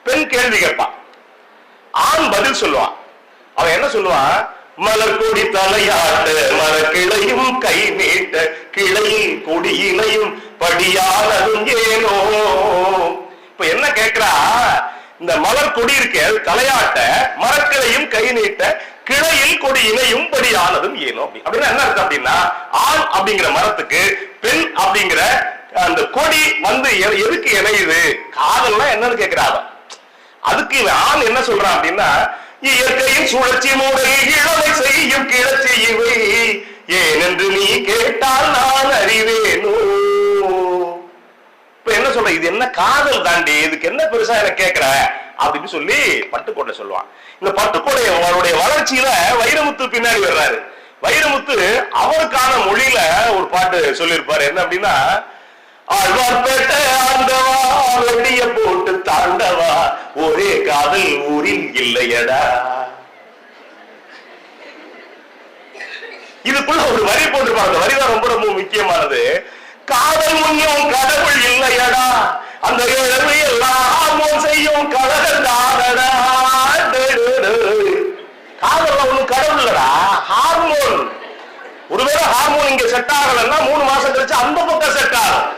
பெண் கேள்வி கேட்பான், ஆண் பதில் சொல்லுவான். அவன் என்ன சொல்லுவான்? மலர் கொடி தலையாட்ட மரக்கிளையும் கை நீட்ட கிளையில் கொடியிலையும் படியானதும் ஏனோ. இப்ப என்ன கேட்கிறா, இந்த மலர் கொடி இருக்க தலையாட்ட மரக்கிளையும் கை நீட்ட கிளையில் கொடி இணையும் படியானதும் ஏனோ. அப்படின்னா என்ன அர்த்தம் அப்படின்னா, ஆண் அப்படிங்கிற மரத்துக்கு பெண் அப்படிங்கிற அந்த கொடி வந்து எதுக்கு இணையுது, காதல்னா என்னன்னு கேட்கிறாங்க. அதுக்கு ஆண் என்ன சொல்றான் அப்படின்னா, இயற்கையின் சுழற்சி மூடை இழவை செய்யும் கிளர்ச்சி இவை ஏனென்று நீ கேட்டால் நான் அறிவேனோ. இப்ப என்ன சொல்ற, இது என்ன காதல் தாண்டி, இதுக்கு என்ன பெருசா எனக்கு கேட்கிற அப்படின்னு சொல்லி பட்டுக்கோட்டை சொல்லுவான். இந்த பட்டுக்கோட்டைய வளர்ச்சியில வைரமுத்து பின்னாடி வர்றாரு. வைரமுத்து அவருக்கான மொழியில ஒரு பாட்டு சொல்லியிருப்பாரு. என்ன அப்படின்னா, ஆழ்வார்பேட்டை ஆண்டவா வெடிய போட்டு தாண்டவா ஒரே காதல் ஊரில் இல்லையடா. இதுக்குள்ள ஒரு வரி போட்டிருப்பாங்க. அந்த வரிதான் ரொம்ப ரொம்ப முக்கியமானது. காதல் முன்னும் கடவுள் இல்லையடா, அந்த இழவு எல்லாம் செய்யும் கழகந்தாடா. காதல் ஒண்ணும் கடவுள் இல்லடா, ஹார்மோன். ஒருவேளை ஹார்மோன் இங்க செட் ஆகலன்னா 3 மாசம் கழிச்சு அந்த பக்கம் செட் ஆகும்.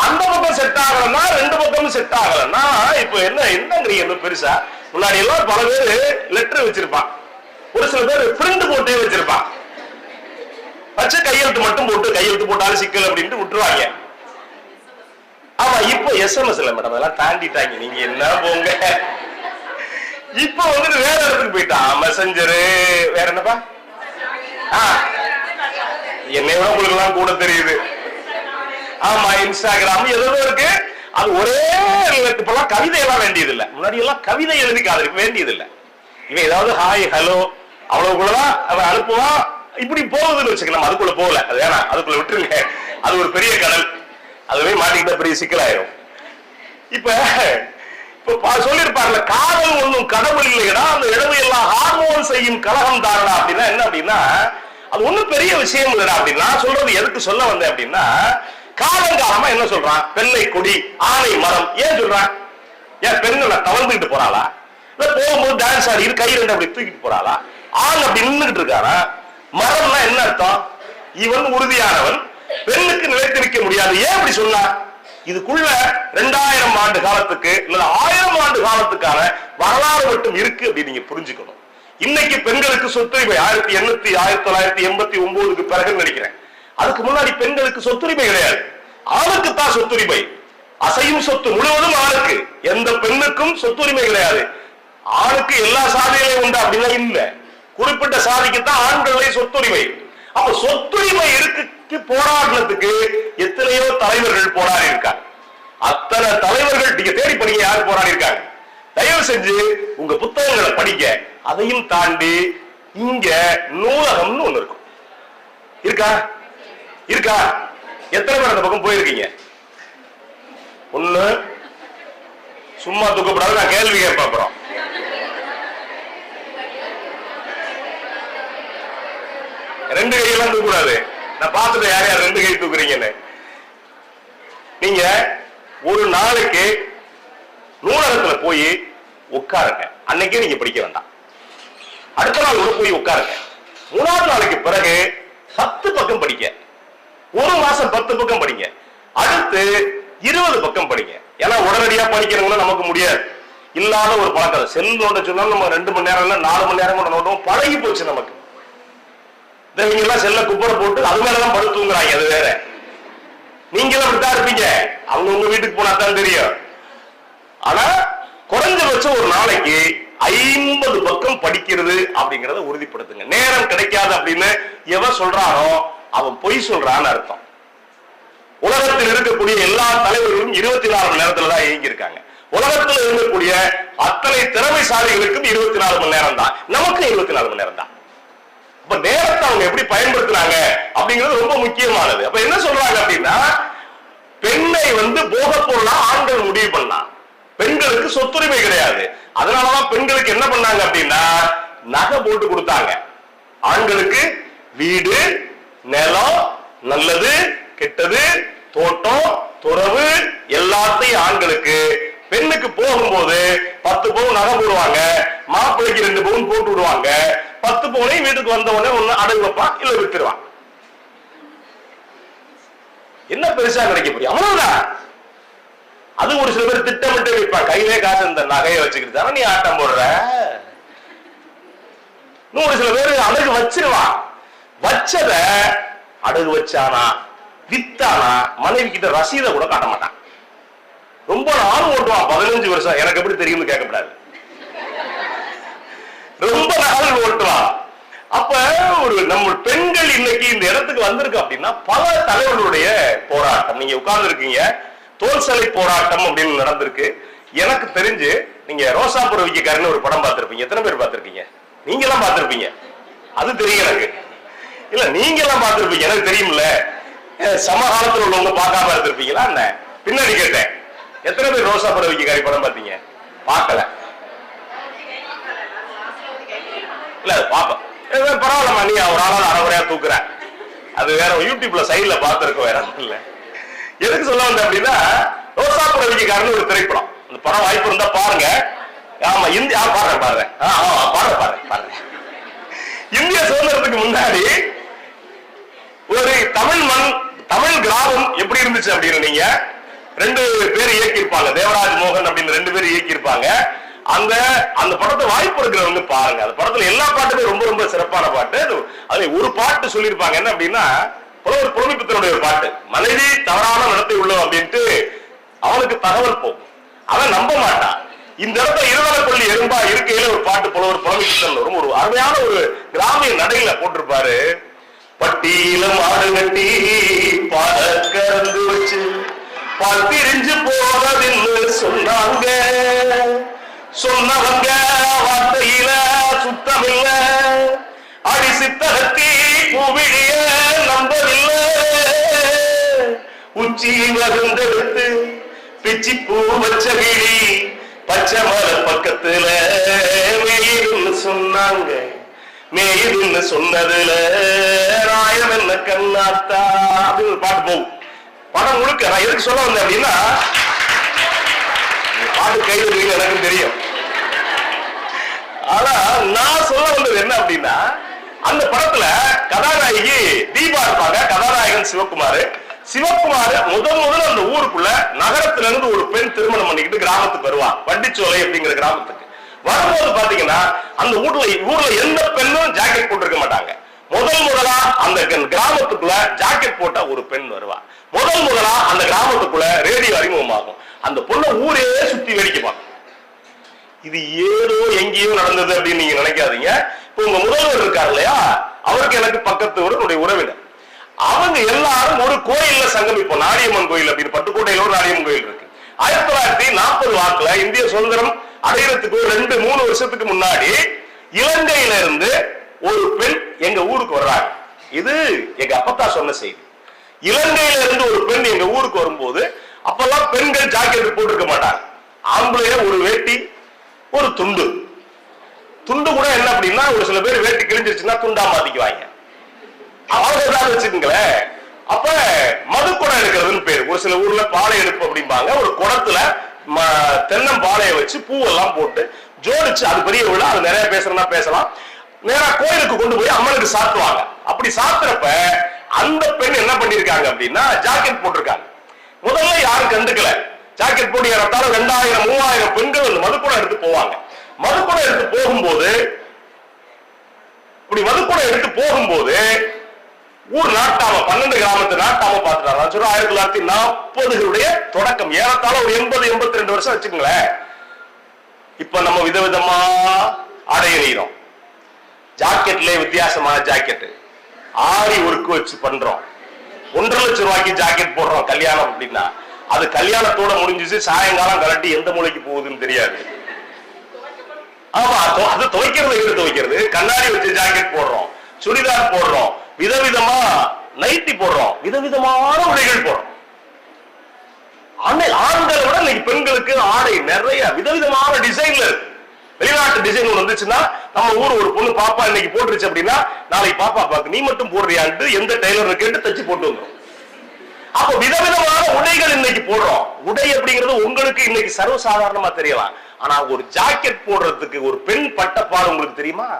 அந்த பக்கம் செட் ஆகலன்னா 2 பக்கமும் செட் ஆகலன்னா இப்ப என்னங்கிறீங்க பெருசா. முன்னாடி எல்லாம் பல பேரு லெட்டர் வச்சிருப்பான், ஒரு சில பேர் பிரிண்ட் போட்டே வச்சிருப்பான். வச்சு கையெழுத்து மட்டும் போட்டு கையெழுத்து போட்டாலும் சிக்கல் அப்படின்ட்டு விட்டுருவாங்க. ஆமா, இப்ப எஸ்எம்எஸ் இல்ல மேடம், அதெல்லாம் தாண்டிட்டாங்க. நீங்க என்ன போங்க, இப்ப வந்துட்டு வேற இடத்துக்கு போயிட்டான். மெசஞ்சரு, வேற என்னப்பா, என்னை விட உங்களுக்கு எல்லாம் கூட தெரியுது. ஆமா, இன்ஸ்டாகிராம் ஏதோ இருக்கு. அது ஒரே இப்பெல்லாம் கவிதை எல்லாம் வேண்டியது இல்ல. முன்னாடி எல்லாம் கவிதை எழுதி காதலிக்க வேண்டியது இல்ல. இவன் ஏதாவது ஹாய் ஹலோ அவ்வளவுக்குள்ளதான் அவன் அனுப்புவான். இப்படி போகுதுன்னு வச்சுக்கலாம், அதுக்குள்ள போகல, அது வேணாம், அதுக்குள்ள விட்டுருங்க. அது ஒரு பெரிய கடல், அதுவே மாட்டிக்கிட்ட பெரிய சிக்கலாயிரும். இப்ப சொல்லிருப்பாருல, காதல் ஒண்ணும் கடவுள் இல்லையடா, அந்த இழவு எல்லாம் ஹார்மோன் செய்யும் கலகம் தாரடா. அப்படின்னா என்ன அப்படின்னா, அது ஒண்ணும் பெரிய விஷயம் இல்லடா அப்படின்னு நான் சொல்றது எதுக்கு சொல்ல வந்தேன் அப்படின்னா, காலங்காலமா என்ன சொல்றான், பெண்ணை கொடி ஆணை மரம். ஏன் சொல்றான்? ஏன் பெண்களை தவழ்ந்துகிட்டு போறாளா, இல்ல போகும்போது டான்ஸ் ஆடி கை ரெண்டு அப்படி தூக்கிட்டு போறாளா, ஆண் அப்படி நின்றுகிட்டு இருக்காரா? மரம்னா என்ன அர்த்தம்? இவன் உறுதியானவன், பெண்ணுக்கு நிலைத்து நிற்க முடியாது. ஏன் அப்படி சொன்னா? இதுக்குள்ள 2000 ஆண்டு காலத்துக்கு இல்ல 1000 ஆண்டு காலத்துக்கான வரலாறு மட்டும் இருக்கு அப்படின்னு நீங்க புரிஞ்சுக்கணும். இன்னைக்கு பெண்களுக்கு சொத்துரிமை 1989க்கு பிறகு நினைக்கிறேன். அதுக்கு முன்னாடி பெண்களுக்கு சொத்துரிமை கிடையாது, ஆணுக்கு தான் சொத்துரிமை. அசையும் சொத்து முழுவதும் ஆணுக்கு, எந்த பெண்ணுக்கும் சொத்துரிமை கிடையாது. ஆணுக்கு எல்லா சாதிகளையும் உண்டு அப்படின்னா இல்ல, குறிப்பிட்ட சாதிக்கு தான் ஆண்களை சொத்துரிமை. அப்ப சொத்துரிமை இருக்கு போராட்டத்துக்கு எத்தனையோ தலைவர்கள் போராடி இருக்காங்க. அத்தனை தலைவர்கள் நீங்க தேடி படிக்க யாரு போராடி இருக்காங்க? தயவு செஞ்சு உங்க புத்தகங்களை படிக்க. அதையும் தாண்டி இங்க நூலகம்னு ஒண்ணு இருக்கும். இருக்கா இருக்கா? எத்தனை பேர் அந்த பக்கம் போயிருக்கீங்க? ஒண்ணு சும்மா தூக்கப்படாது, நான் கேள்வி கேட்பேன். அப்புறம் ரெண்டு கையெல்லாம் தூக்கூடாது. நான் பார்த்துட்டு யார் யார் 2 கை தூக்குறீங்கன்னு. நீங்க ஒரு நாளைக்கு நூலகத்துல போய் உட்காருங்க. அன்னைக்கே நீங்க படிக்க வேண்டாம், அடுத்த நாள் கூட போய் உட்காருங்க. 3ஆவது நாளைக்கு பிறகு 10 பக்கம் படிக்க. ஒரு மாசம் 10 பக்கம் படிங்க. அடுத்து 20 பக்கம் படிங்க. ஏன்னா உடனடியா படிக்கிறவங்க நமக்கு முடியாது. இல்லாத ஒரு பழக்கம். செல் நோண்ட சொன்னாலும் நம்ம 2 மணி நேரம் இல்ல 4 மணி நேரம் கூட நோண்டுவோம். பழகி போச்சு நமக்கு. இவங்க எல்லாம் செல்ல குப்பரை போட்டு அது மேலதான் படுத்து தூங்குறாங்க. அது வேற. நீங்களும் அப்படித்தான் இருப்பீங்க. அவங்க உங்க வீட்டுக்கு போனா தான் தெரியும். ஆனா குறைஞ்சபட்சம் ஒரு நாளைக்கு 50 பக்கம் படிக்கிறது அப்படிங்கறத உறுதிப்படுத்துங்க. நேரம் கிடைக்காது அப்படின்னு எவன் சொல்றானோ அவன் பொய் சொல்றான்னு அர்த்தம். உலகத்தில் இருக்கக்கூடிய எல்லா தலைவர்களும் 24 மணி நேரத்துல தான் இயங்கி இருக்காங்க. உலகத்தில் இருக்கக்கூடிய அத்தனை திறமைசாலிகளுக்கும் 24 மணி நேரம் தான், நமக்கு 24 மணி நேரம் தான். அப்ப நேரத்தை அவங்க எப்படி பயன்படுத்துறாங்க அப்படிங்கிறது ரொம்ப முக்கியமானது. அப்ப என்ன சொல்றாங்க அப்படின்னா, பெண்ணை போக பொருளா ஆண்கள் முடிவு பண்ணலாம், பெண்களுக்கு சொத்துரிமை கிடையாது. அதனாலதான் பெண்களுக்கு என்ன பண்ணாங்க அப்படின்னா நகை போட்டு கொடுத்தாங்க. ஆண்களுக்கு வீடு, நிலம், நல்லது கெட்டது, தோட்டம், துறவு எல்லாத்தையும் ஆண்களுக்கு. பெண்ணுக்கு போகும்போது 10 பவுன் நகை போடுவாங்க, மாப்பிள்ளைக்கு 2 பவுன் போட்டு விடுவாங்க. 10 பவுனையும் வீட்டுக்கு வந்த உடனே ஒண்ணு அடகு வைப்பான், இல்ல வித்துருவான். என்ன பெருசா கிடைக்க முடியும்? அவ்வளவுதான். அது ஒரு சில பேர் திட்டமிட்டு வைப்பான், கையிலே காசு இந்த நகையை வச்சுக்கிட்டு நீ ஆட்டம் போடுற. ஒரு சில பேர் அடகு வச்சிருவான். வச்சத அடகு வச்சானா வித்தானா மனைவி கிட்ட ரசீதை கூட காட்ட மாட்டான். ரொம்ப நாள் ஓட்டுவான், 15 வருஷம். எனக்கு எப்படி தெரியும்னு கேட்கக்கூடாது. ரொம்ப நாள் ஓட்டுவான். அப்ப ஒரு நம்ம பெண்கள் இன்னைக்கு இந்த இடத்துக்கு வந்திருக்கு அப்படின்னா பல தலைவர்களுடைய போராட்டம். நீங்க உட்கார்ந்து இருக்கீங்க, தோல் சிலை போராட்டம் அப்படின்னு நடந்திருக்கு. எனக்கு தெரிஞ்சு நீங்க ரோசாபுர விக்கிக்காரன்னு ஒரு படம் பார்த்திருப்பீங்க. எத்தனை பேர் பார்த்திருக்கீங்க? நீங்க எல்லாம் பார்த்திருப்பீங்க, அது தெரியும் எனக்கு. இல்ல நீங்க எல்லாம் பார்த்திருப்பீங்க, எனக்கு தெரியும்ல. சமகாலத்தில் உள்ளவங்க பார்க்காம இருந்திருப்பீங்களா என்ன? பின்னாடி கேட்டேன், எத்தனை பேர் ரோசாபுர விக்கிக்காரி படம் பார்த்தீங்க? பார்க்கல. இல்ல பாப்பேன், பரவாயில்லமா, நீ ஒரு ஆளால அரைகுறையா தூக்குற, அது வேற யூடியூப்ல சைட்ல பார்த்திருக்கோம், வேற இல்ல. எதுக்கு சொல்ல வந்தேன் அப்படின்னா, ரோசா புறவிக்காரன்னு ஒரு திரைப்படம், அந்த படம் வாய்ப்பு இருந்தா பாருங்க. ஆமா இந்தியா பாருங்க இந்திய சுதந்திரத்துக்கு முன்னாடி ஒரு தமிழ் கிராமம் எப்படி இருந்துச்சு அப்படின்னு நீங்க 2 பேர் இயக்கியிருப்பாங்க, தேவராஜ் மோகன் அப்படின்னு 2 பேர் இயக்கியிருப்பாங்க. அந்த படத்தை வாய்ப்பு இருக்கிறவங்க பாருங்க. அந்த படத்துல எல்லா பாட்டுமே ரொம்ப ரொம்ப சிறப்பான பாட்டு. அதுல ஒரு பாட்டு சொல்லியிருப்பாங்க, என்ன அப்படின்னா, ஒரு புலமைப்பித்தனுடைய ஒரு பாட்டு, மனைவி தவறான நடத்தை உள்ளோம் அப்படின்ட்டு அவனுக்கு தகவல் போகும், அவன் நம்ப மாட்டான். இந்த இடத்துல இருவரப்பள்ளி எறும்பா இருக்கையில ஒரு பாட்டு போல ஒரு புலமைப்பித்தன் ஒரு அருமையான ஒரு கிராமிய நடையில போட்டிருப்பாரு. பட்டியில மாடு கட்டி பாட கறந்து வச்சு பத்திரிஞ்சு போறதுன்னு சொன்னாங்க, சொன்னவங்க வார்த்தையில சுத்தமில்ல, அடி சித்தகத்தி பூவிழிய நம்பவில்லை, உச்சி வகுந்தெடுத்து பிச்சி பூ வச்ச கிளி பச்சை மலை பக்கத்துல மேயுதுன்னு சொன்னாங்க, மேயுதுன்னு சொன்னதுல ராயம் என்ன கண்ணாத்தா அப்படின்னு ஒரு பாட்டு போகும். படம் முழுக்க நான் எதுக்கு சொல்ல வந்தேன் அப்படின்னா, பாட்டு கைது எனக்கு தெரியும். ஆனா நான் சொல்ல வந்தது என்ன அப்படின்னா, அந்த படத்துல கதாநாயகி தீபா இருப்பாங்க, கதாநாயகன் சிவகுமார் முதல் அந்த ஊருக்குள்ள நகரத்துல இருந்து ஒரு பெண் திருமணம் பண்ணிக்கிட்டு கிராமத்துக்கு வருவான், வண்டிச்சோலை அப்படிங்கிற கிராமத்துக்கு வரும்போது பாத்தீங்கன்னா, அந்த ஊர்ல எந்த பெண்ணும் ஜாக்கெட் போட்டிருக்க மாட்டாங்க. முதலா அந்த கிராமத்துக்குள்ள ஜாக்கெட் போட்ட ஒரு பெண் வருவா. முதலா அந்த கிராமத்துக்குள்ள ரேடியோ அறிமுகமாகும். அந்த பொண்ணை ஊரே சுத்தி வேடிக்கை பார்க்கும். இது ஏதோ எங்கேயோ நடந்தது அப்படின்னு நீங்க நினைக்காதீங்க. இப்ப உங்க முதல்வர் இருக்காரு இல்லையா, அவருக்கு எனக்கு பக்கத்து உறவினர், அவங்க எல்லாரும் ஒரு கோயில்ல சங்கமிப்போம். நாடியம்மன் கோயில் அப்படின்னு பட்டுக்கோட்டையில ஒரு நாடியம்மன் கோயில் இருக்கு. 1940 வாக்குல இந்திய சுதந்திரம் அடைகிறதுக்கு 2-3 வருஷத்துக்கு முன்னாடி இலங்கையில இருந்து ஒரு பெண் எங்க ஊருக்கு வர்றாங்க. இது எங்க அப்பத்தா சொன்ன செய்தி. இலங்கையில இருந்து ஒரு பெண் எங்க ஊருக்கு வரும்போது, அப்பெல்லாம் பெண்கள் ஜாக்கெட் போட்டிருக்க மாட்டாங்க. ஆம்பளைய ஒரு வேட்டி ஒரு துண்டு கூட என்ன அப்படின்னா, ஒரு சில பேர் வேட்டி கிழிஞ்சிருச்சுன்னா துண்டா மாத்திக்குவாங்க, அவ்வளவுதான் வச்சுக்கோங்களேன். அப்ப மதுக்குடம் எடுக்கிறதுன்னு பேரு. ஒரு சில ஊர்ல பாலை எடுப்பு அப்படிம்பாங்க. ஒரு குடத்துல தென்னம்பாளைய வச்சு பூவெல்லாம் போட்டு ஜோடிச்சு, அது பெரிய விழா, அது நிறைய பேசணும்னா பேசலாம், நேரா கோயிலுக்கு கொண்டு போய் அம்மனுக்கு சாத்துவாங்க. அப்படி சாத்துறப்ப அந்த பெண் என்ன பண்ணிருக்காங்க அப்படின்னா, ஜாக்கெட் போட்டிருக்காங்க. முதல்ல யாரும் கண்டுக்கல, ஜாக்கெட் போட்டு ஏறத்தாலும் 2000-3000 பெண்கள் அந்த மதுக்குடம் எடுத்து போவாங்க. மதுக்குடம் எடுத்து போகும்போது ஊர் நாட்டாம 12 கிராமத்து நாட்டாம பார்த்துட்டாங்க. 1940 தொடக்கம், ஏறத்தாழ ஒரு 80-82 வருஷம் வச்சுக்கங்களேன். இப்ப நம்ம விதவிதமா ஆடை அணிகிறோம், ஜாக்கெட்ல வித்தியாசமான ஜாக்கெட் ஆரி ஒர்க் வச்சு பண்றோம். 1.5 லட்சம் ரூபாய்க்கு ஜாக்கெட் போடுறோம் கல்யாணம் அப்படின்னா, அது கல்யாணத்தோட முடிஞ்சிச்சு, சாயங்காலம் கலட்டி எந்த மூலைக்கு போகுதுன்னு தெரியாது. ஆமா, அது துவைக்கிறது கண்ணாடி வச்சு ஜாக்கெட் போடுறோம், சுடிதார் போடுறோம், விதவிதமா நைட்டி போடுறோம், விதவிதமான உடைகள் போடுறோம். ஆண்களை விட இன்னைக்கு பெண்களுக்கு ஆடை நிறைய விதவிதமான டிசைன்ல இருக்கு. வெளிநாட்டு டிசைன் வந்துச்சுன்னா, நம்ம ஊர் ஒரு பொண்ணு பாப்பா இன்னைக்கு போட்டுருச்சு அப்படின்னா, நாளைக்கு பாப்பா பாக்கு நீ மட்டும் போடுறியான்ட்டு எந்த டெய்லர் கேட்டு தச்சு போட்டு வந்துடும். அப்ப விதவிதமான உடைகள் இன்னைக்கு போடுறோம். உடை அப்படிங்கிறது உங்களுக்கு இன்னைக்கு சர்வசாதாரணமா தெரியலாம். ஆனா ஒரு ஜாக்கெட் போடுறதுக்கு ஒரு பெண் பட்டப்பாடு உங்களுக்கு தெரியுமா?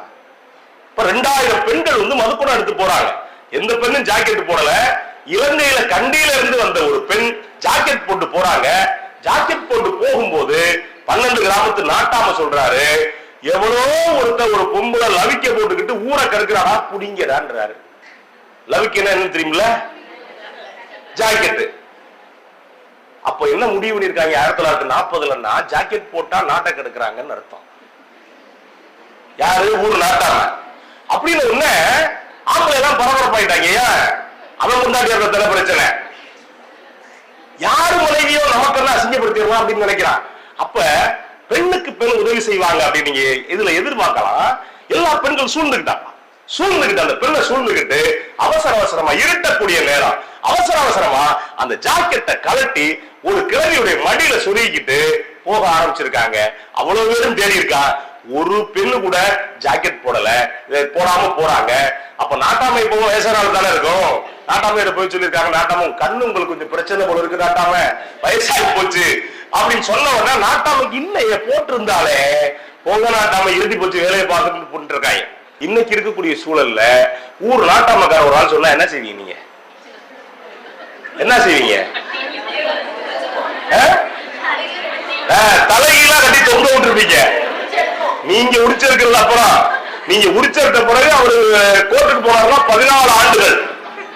இப்ப 2000 பெண்கள் மதுக்குடம் எடுத்து போறாங்க. எந்த பெண்ணும் ஜாக்கெட் போடல. இலங்கையில கண்டியில இருந்து வந்த ஒரு பெண் ஜாக்கெட் போட்டு போறாங்க. ஜாக்கெட் போட்டு போகும்போது 12 கிராமத்து நாட்டாம சொல்றாரு, எவ்வளோ ஒரு பொம்பளை லவிக்க போட்டுக்கிட்டு ஊரை கருக்கிறாரா புடிங்கடான்றாரு. லவிக்கன்னா என்ன தெரியுமில்ல? ஜாக்கெட். அப்ப என்ன முடிவு பண்ணிருக்காங்க 1940ல, ஜாக்கெட் போட்டா நாட்டை கெடுக்கிறாங்கன்னு அர்த்தம். யாரு? ஊர் நாட்டாம. அப்படின்னு ஒண்ணு ஆம்பளை எல்லாம் பரபரப்பாயிட்டாங்க. அவன் முன்னாடி தலை பிரச்சனை, யாரு மனைவியோ நமக்கெல்லாம் அசிங்கப்படுத்திடுவான் அப்படின்னு நினைக்கிறான். அப்ப பெண்ணுக்கு பெண் உதவி செய்வாங்க அப்படின்னு நீங்க இதுல எதிர்பார்க்கலாம். எல்லா பெண்கள் சூழ்ந்துகிட்டாங்க. அந்த பெண்ணை சூழ்ந்துகிட்டு அவசரமா இருட்டக்கூடிய நேரம் அவசரமா அந்த ஜாக்கெட்டை கலட்டி ஒரு கிழவியுடைய மடியில சொருகிக்கிட்டு போக ஆரம்பிச்சிருக்காங்க. அவ்வளவு பேரும் தேடி இருக்கா, ஒரு பெண்ணு கூட ஜாக்கெட் போடாம போறாங்க. அப்ப நாட்டாமை போக வயசானால தானே இருக்கும். நாட்டாமையிட போய் சொல்லியிருக்காங்க, நாட்டாம கண்ணு உங்களுக்கு கொஞ்சம் பிரச்சனை போல இருக்கு, நாட்டாம வயசாகி போச்சு அப்படின்னு சொன்ன உடனே நாட்டாமைக்கு இல்லையே போட்டு இருந்தாலே போங்க நாட்டாம இறுதி போச்சு வேலையை பார்த்துட்டு போட்டு இருக்காங்க. இன்னைக்கு இருக்கக்கூடிய சூழல்ல ஊர் நாட்டாமக்கார ஒரு ஆள் சொன்னா என்ன செய்வீங்க? நீங்க என்ன செய்வீங்க? தலைகீழா கட்டி தொங்க விட்டுருப்பீங்க. நீங்க உரிச்சிருக்கிறது அப்புறம் நீங்க உரிச்சிருக்க பிறகு அவரு கோர்ட்டுக்கு போனாருன்னா 14 ஆண்டுகள்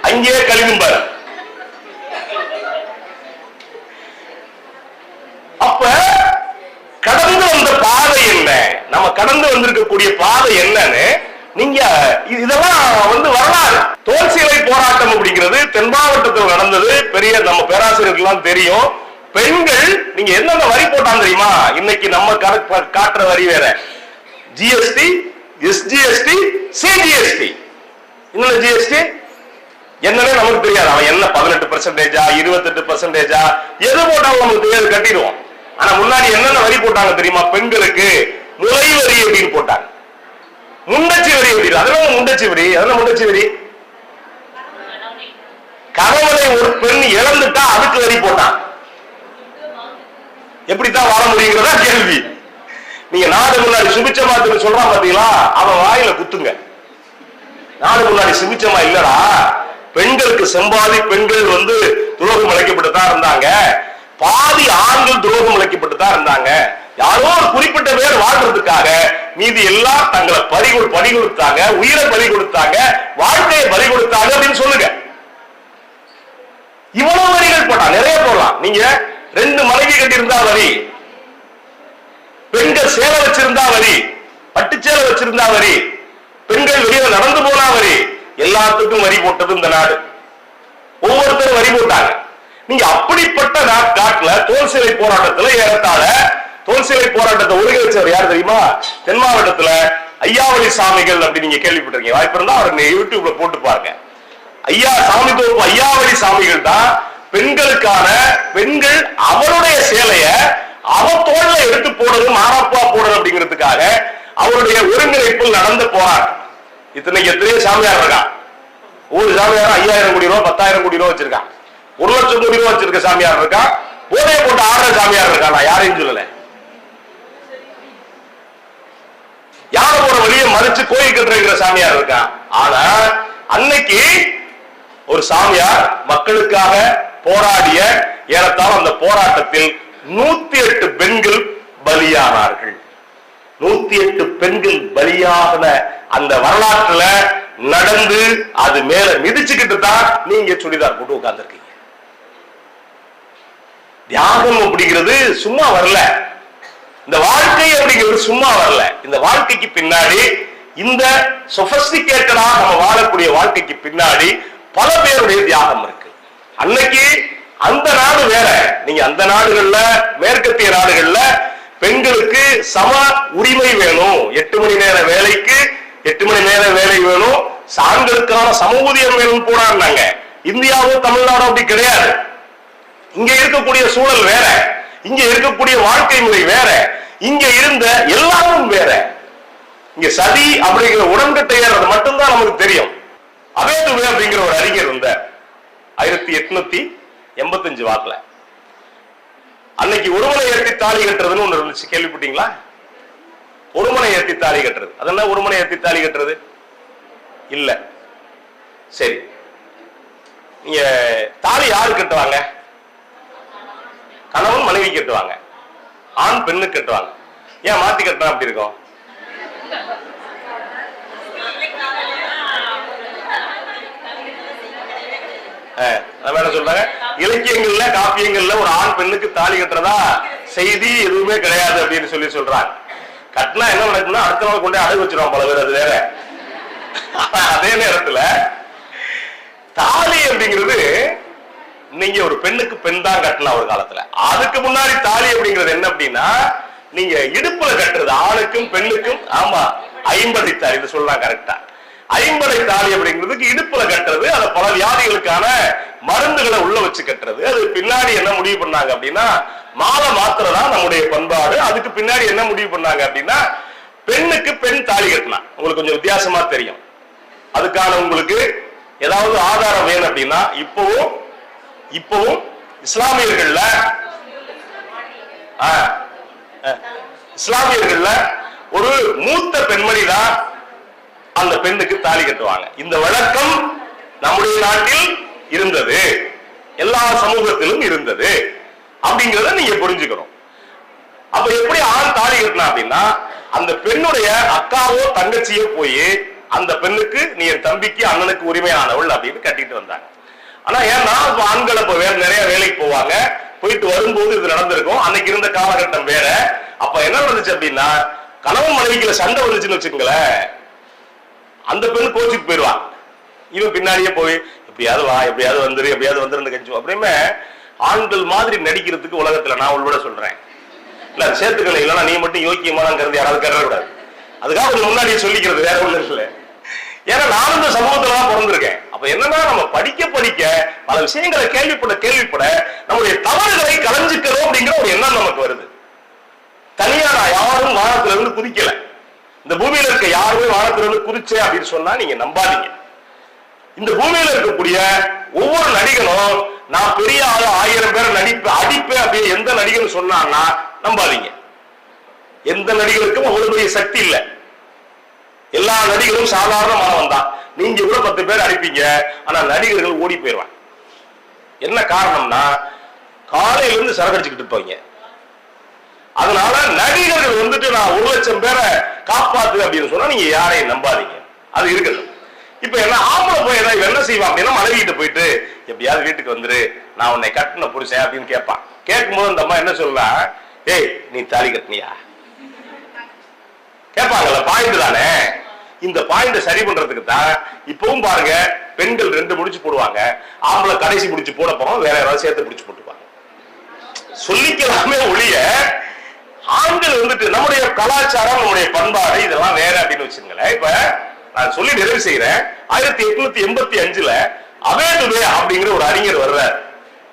அங்கேயே கழிவும்பார். அப்ப கடந்து வந்த பாதை என்ன, நம்ம கடந்து வந்திருக்கக்கூடிய பாதை என்னன்னு நீங்க இதெல்லாம் வரலாறு. தோல் சிலை போராட்டம் அப்படிங்கிறது தென் மாவட்டத்தில் நடந்தது. பெரிய நம்ம பேராசிரியர்கள் தெரியும். பெண்கள் நீங்க என்னென்ன வரி போட்டாங்க தெரியுமா? இன்னைக்கு நம்ம காட்டுற வரி வேற. GST, SGST, CGST. இன்னொரு ஜிஎஸ்டி என்னன்னு நமக்கு தெரியாது. அவன் என்ன 18%, 28% எது போட்டாலும் நமக்கு தெரியாது, கட்டிடுவோம். ஆனா முன்னாடி என்னென்ன வரி போட்டாங்க தெரியுமா? பெண்களுக்கு முளை வரி அப்படின்னு போட்டாங்க, முண்டச்சி வரி அப்படின்னு. அதெல்லாம் முண்டச்சி வரி. அதெல்லாம் முண்டச்சி வரி. கணவனை ஒரு பெண் இழந்துட்டா அதுக்கு வரி போட்டான். எப்படித்தான் வாழ முடியுங்கிறதா கேள்வி. நீங்க நாடு முன்னாடி சுபிச்சமா சொல்றான் பாத்தீங்களா, அவன் வாயில குத்துங்க. நாடு முன்னாடி சுபிச்சமா இல்லடா, பெண்களுக்கு செம்பாதி பெண்கள் துரோகம் இழைக்கப்பட்டுதான் இருந்தாங்க, பாதி ஆண்கள் துரோகம் இழைக்கப்பட்டுதான் இருந்தாங்க. யாரோ ஒரு குறிப்பிட்ட பேர் வாழ்றதுக்காக மீதி எல்லாம் தங்களை பறி கொடுத்தாங்க, உயிரை பறி கொடுத்தாங்க, வாழ்க்கையை பறி கொடுத்தாங்க அப்படின்னு சொல்லுங்க. இவ்வளவு வரிகள் போட்டா நிறைய போடலாம். நீங்க 2 மனைவி கட்டியிருந்தா வரி, பெண்கள் சேலை வச்சிருந்தா வரி, பட்டுச்சேலை வச்சிருந்தா வரி, பெண்கள் வெளியில நடந்து போனா வரி, எல்லாத்துக்கும் வரி போட்டது இந்த நாடு. ஒவ்வொருத்தரும் வரி போட்டாங்க. நீங்க அப்படிப்பட்ட நாட்டுல தோல் சிலை போராட்டத்துல ஏறத்தாழ தோல் சிலை போராட்டத்தை ஒருங்கிணைச்சவர் யார் தெரியுமா? தென் மாவட்டத்துல ஐயாவளி சாமிகள் அப்படி நீங்க கேள்விப்பட்டிருக்கீங்க. வாய்ப்பு இருந்தா அவர் யூடியூப்ல போட்டு பாருங்க. ஐயா சாமி தோப்பு ஐயாவளி சாமிகள் தான் பெண்களுக்கான பெண்கள் அவருடைய சேலைய அவ தோல்ல எடுத்து போடணும், மாறாப்பா போடணும் அப்படிங்கிறதுக்காக அவருடைய ஒருங்கிணைப்பில் நடந்த போராட்டம். இத்தனைக்கு எத்தனையோ சாமியார் இருக்கான். ஒரு சாமியார் 5000 கோடி ரூபாய் 10,000 கோடி ரூபாய் வச்சிருக்கான். 1 லட்சம் கோடி ரூபாய் வச்சிருக்க சாமியார் இருக்கான். போதையை போட்டு ஆடுற சாமியார் இருக்கான். நான் யாரையும் சொல்லல. யாரை போற வழியை மறிச்சு கோயில் கட்டுற சாமியார் இருக்கான். ஆனா அன்னைக்கு ஒரு சாமியார் மக்களுக்காக போராடிய ஏறத்தாழ அந்த போராட்டத்தில் 108 பெண்கள் பலியானார்கள். 108 பெண்கள் பலியான அந்த வரலாற்றுல நடந்து அது மேல மிதிச்சுக்கிட்டு தான் நீங்க சுடிதார் போட்டு உட்கார்ந்துருக்கீங்க. தியாகம் அப்படிங்கிறது சும்மா வரல, இந்த வாழ்க்கை அப்படிங்கிறது சும்மா வரல. இந்த வாழ்க்கைக்கு பின்னாடி, இந்த சொபிஸ்டிகேட்டடா நம்ம வாழக்கூடிய வாழ்க்கைக்கு பின்னாடி பல பேருடைய தியாகம் இருக்கு. அன்னைக்கு அந்த நாடு வேற. நீங்க அந்த நாடுகள்ல, மேற்கத்திய நாடுகள்ல பெண்களுக்கு சம உரிமை வேணும், 8 மணி நேர வேலைக்கு 8 மணி நேர வேலை வேணும், ஆண்களுக்கான சம ஊதியம் வேணும் போராடினாங்க. இந்தியாவும் தமிழ்நாடும் அப்படி கிடையாது. இங்க இருக்கக்கூடிய சூழல் வேற, இங்க இருக்கக்கூடிய வாழ்க்கை முறை வேற, இங்க இருந்த எல்லாரும் வேற. இங்க சதி அப்படிங்கிற உடன்கட்டை ஏறது மட்டும்தான் நமக்கு தெரியும். அபேதுவே அப்படிங்கிற ஒரு அறிஞர் இருந்தார் 1885 வாக்குல. அன்னைக்கு ஒருமனை ஏற்றி தாலி கட்டுறதுன்னு ஒண்ணு இருந்துச்சு, கேள்விப்பட்டீங்களா? ஒருமனை ஏற்றி தாலி கட்டுறது. அதெல்லாம் ஒருமனை ஏற்றி தாலி கட்டுறது இல்ல. சரி, நீங்க தாலி யாரு கட்டுவாங்க? கணவன் மனைவி கட்டுவாங்க, ஆண் பெண்ணு கட்டுவாங்க. ஏன் மாத்தி கட்டினா அப்படி இருக்கும்? சொல்றாங்க இலக்கியங்கள்ல காப்பியங்கள்ல ஒரு ஆண் பெண்ணுக்கு தாலி கட்டுறதா செய்தி எதுவுமே கிடையாது அப்படின்னு சொல்றாங்க. கட்டினா என்ன நடக்குன்னா அடுத்த நாள் கொண்டே அடகு வச்சிருவாங்க பல பேர். அது வேற. அதே நேரத்துல தாலி அப்படிங்கிறது நீங்க ஒரு பெண்ணுக்கு பெண் தான் கட்டலாம் ஒரு காலத்துல. அதுக்கு முன்னாடி தாலி அப்படிங்கிறது என்ன அப்படின்னா நீங்க இடுப்புல கட்டுறது. ஆணுக்கும் பெண்ணுக்கும் ஆமா 50 தாலி இது சொல்லலாம் கரெக்டா. 50 தாலி அப்படிங்கிறதுக்கு இடுப்புல கட்டுறது. அது பல வியாதிகளுக்கான மருந்துகளை உள்ள வச்சு கட்டுறது. அது பின்னாடி என்ன முடிவு பண்ணாங்க அப்படின்னா மாலை மாத்திரதா நம்முடைய பண்பாடு. அதுக்கு பின்னாடி என்ன முடிவு பண்ணாங்க அப்படின்னா பெண்ணுக்கு பெண் தாலி கட்டலாம். உங்களுக்கு கொஞ்சம் வித்தியாசமா தெரியும். அதுக்கான உங்களுக்கு ஏதாவது ஆதாரம் வேணும் அப்படின்னா இப்பவும் இஸ்லாமியர்கள்ல ஒரு மூத்த பெண்மணி தான் அந்த பெண்ணுக்கு தாலி கட்டுவாங்க. இந்த வழக்கம் நம்முடைய நாட்டில் இருந்தது, எல்லா சமூகத்திலும் இருந்தது அப்படிங்கறத நீங்க புரிஞ்சுக்கணும். அப்ப எப்படி ஆண் தாலி கட்டினா அப்படின்னா, அந்த பெண்ணுடைய அக்காவோ தங்கச்சியோ போய் அந்த பெண்ணுக்கு நீ என் தம்பிக்கு அண்ணனுக்கு உரிமையானவள் அப்படின்னு கட்டிட்டு வந்தாங்க. ஆனா ஏன்னா ஆண்கள் இப்ப வேற நிறைய வேலைக்கு போவாங்க, போயிட்டு வரும்போது இது நடந்திருக்கும். அன்னைக்கு இருந்த காலகட்டம் வேற. அப்ப என்ன நடந்துச்சு அப்படின்னா, கணவன் மனைவிக்குள்ள சண்டை வந்துச்சுன்னு வச்சுக்கோங்களேன், அந்த பெண் கோச்சிட்டு போயிடுவான். இவன் பின்னாடியே போய் எப்படியாவது வா, எப்படியாவது வந்துரு, எப்படியாவது வந்துருந்து கழிச்சு அப்படியுமே ஆண்கள் மாதிரி நடிக்கிறதுக்கு உலகத்துல நான் உள்பட சொல்றேன். இல்ல சேர்த்துக்கல, இல்லைன்னா நீ மட்டும் யோக்கியமானங்கிறது யாராவது கருதக்கூடாது. அதுக்காக கொஞ்சம் முன்னாடியே சொல்லிக்கிறது, வேற ஒண்ணு இல்லை. ஏன்னா நானும் இந்த சமூகத்துல தான் பிறந்திருக்கேன். அப்ப என்னன்னா, நம்ம படிக்க பல விஷயங்களை கேள்விப்பட நம்முடைய தவறுகளை கலைஞ்சுக்கிறோம் அப்படிங்கிற ஒரு எண்ணம் நமக்கு வருது. தனியா நான் யாரும் வானத்துல இருந்து குதிக்கல, இந்த பூமியில இருக்க யாருமே வானத்துல இருந்து குதிச்சே அப்படின்னு சொன்னா நீங்க நம்பாதீங்க. இந்த பூமியில இருக்கக்கூடிய ஒவ்வொரு நடிகனும் நான் பெரிய ஆளு 1000 பேரை அடிப்பேன் அப்படின்னு எந்த நடிகன் சொன்னான்னா நம்பாதீங்க. எந்த நடிகருக்கும் அவ்வளவு பெரிய சக்தி இல்லை. எல்லா நடிகரும் சாதாரணமானவன் தான். நீங்க கூட 10 பேர் அடிப்பீங்க, ஆனா நடிகர்கள் ஓடி போயிடுவாங்க. என்ன காரணம்னா, காலையில இருந்து சரக்கடிச்சுக்கிட்டு இருப்பாங்க. அதனால நடிகர்கள் வந்துட்டு நான் 1,00,000 பேரை காப்பாத்து அப்படின்னு சொன்னா நீங்க யாரையும் நம்பாதீங்க. அது இருக்கட்டும். இப்ப என்ன ஆம்பளை போய் என்ன செய்வான் அப்படின்னா, மனைவிட்டு போயிட்டு எப்படியாவது வீட்டுக்கு வந்துரு, நான் உன்னை கட்டின புருஷன் அப்படின்னு கேட்பான். கேட்கும்போது அந்த அம்மா என்ன சொல்லா, ஏய் நீ தாலி கட்டினியா கேட்பாங்கல்ல. பாயிண்ட் தானே. இந்த பாயிண்ட சரி பண்றதுக்கு தான் இப்பவும் பாருங்க, பெண்கள் 2 முடிச்சு போடுவாங்க, ஆம்பளை கடைசி முடிச்சு போட போறோம், வேற யாராவது சேர்த்து முடிச்சு போட்டுப்பாங்க. சொல்லிக்கலாமே ஒழிய ஆண்கள் வந்துட்டு நம்முடைய கலாச்சாரம், நம்முடைய பண்பாடு இதெல்லாம் வேற அப்படின்னு வச்சுங்களேன். இப்ப நான் சொல்லி நிறைவு செய்யறேன். 1885 அவேதுவே அப்படிங்கிற ஒரு அறிஞர் வர்றார்.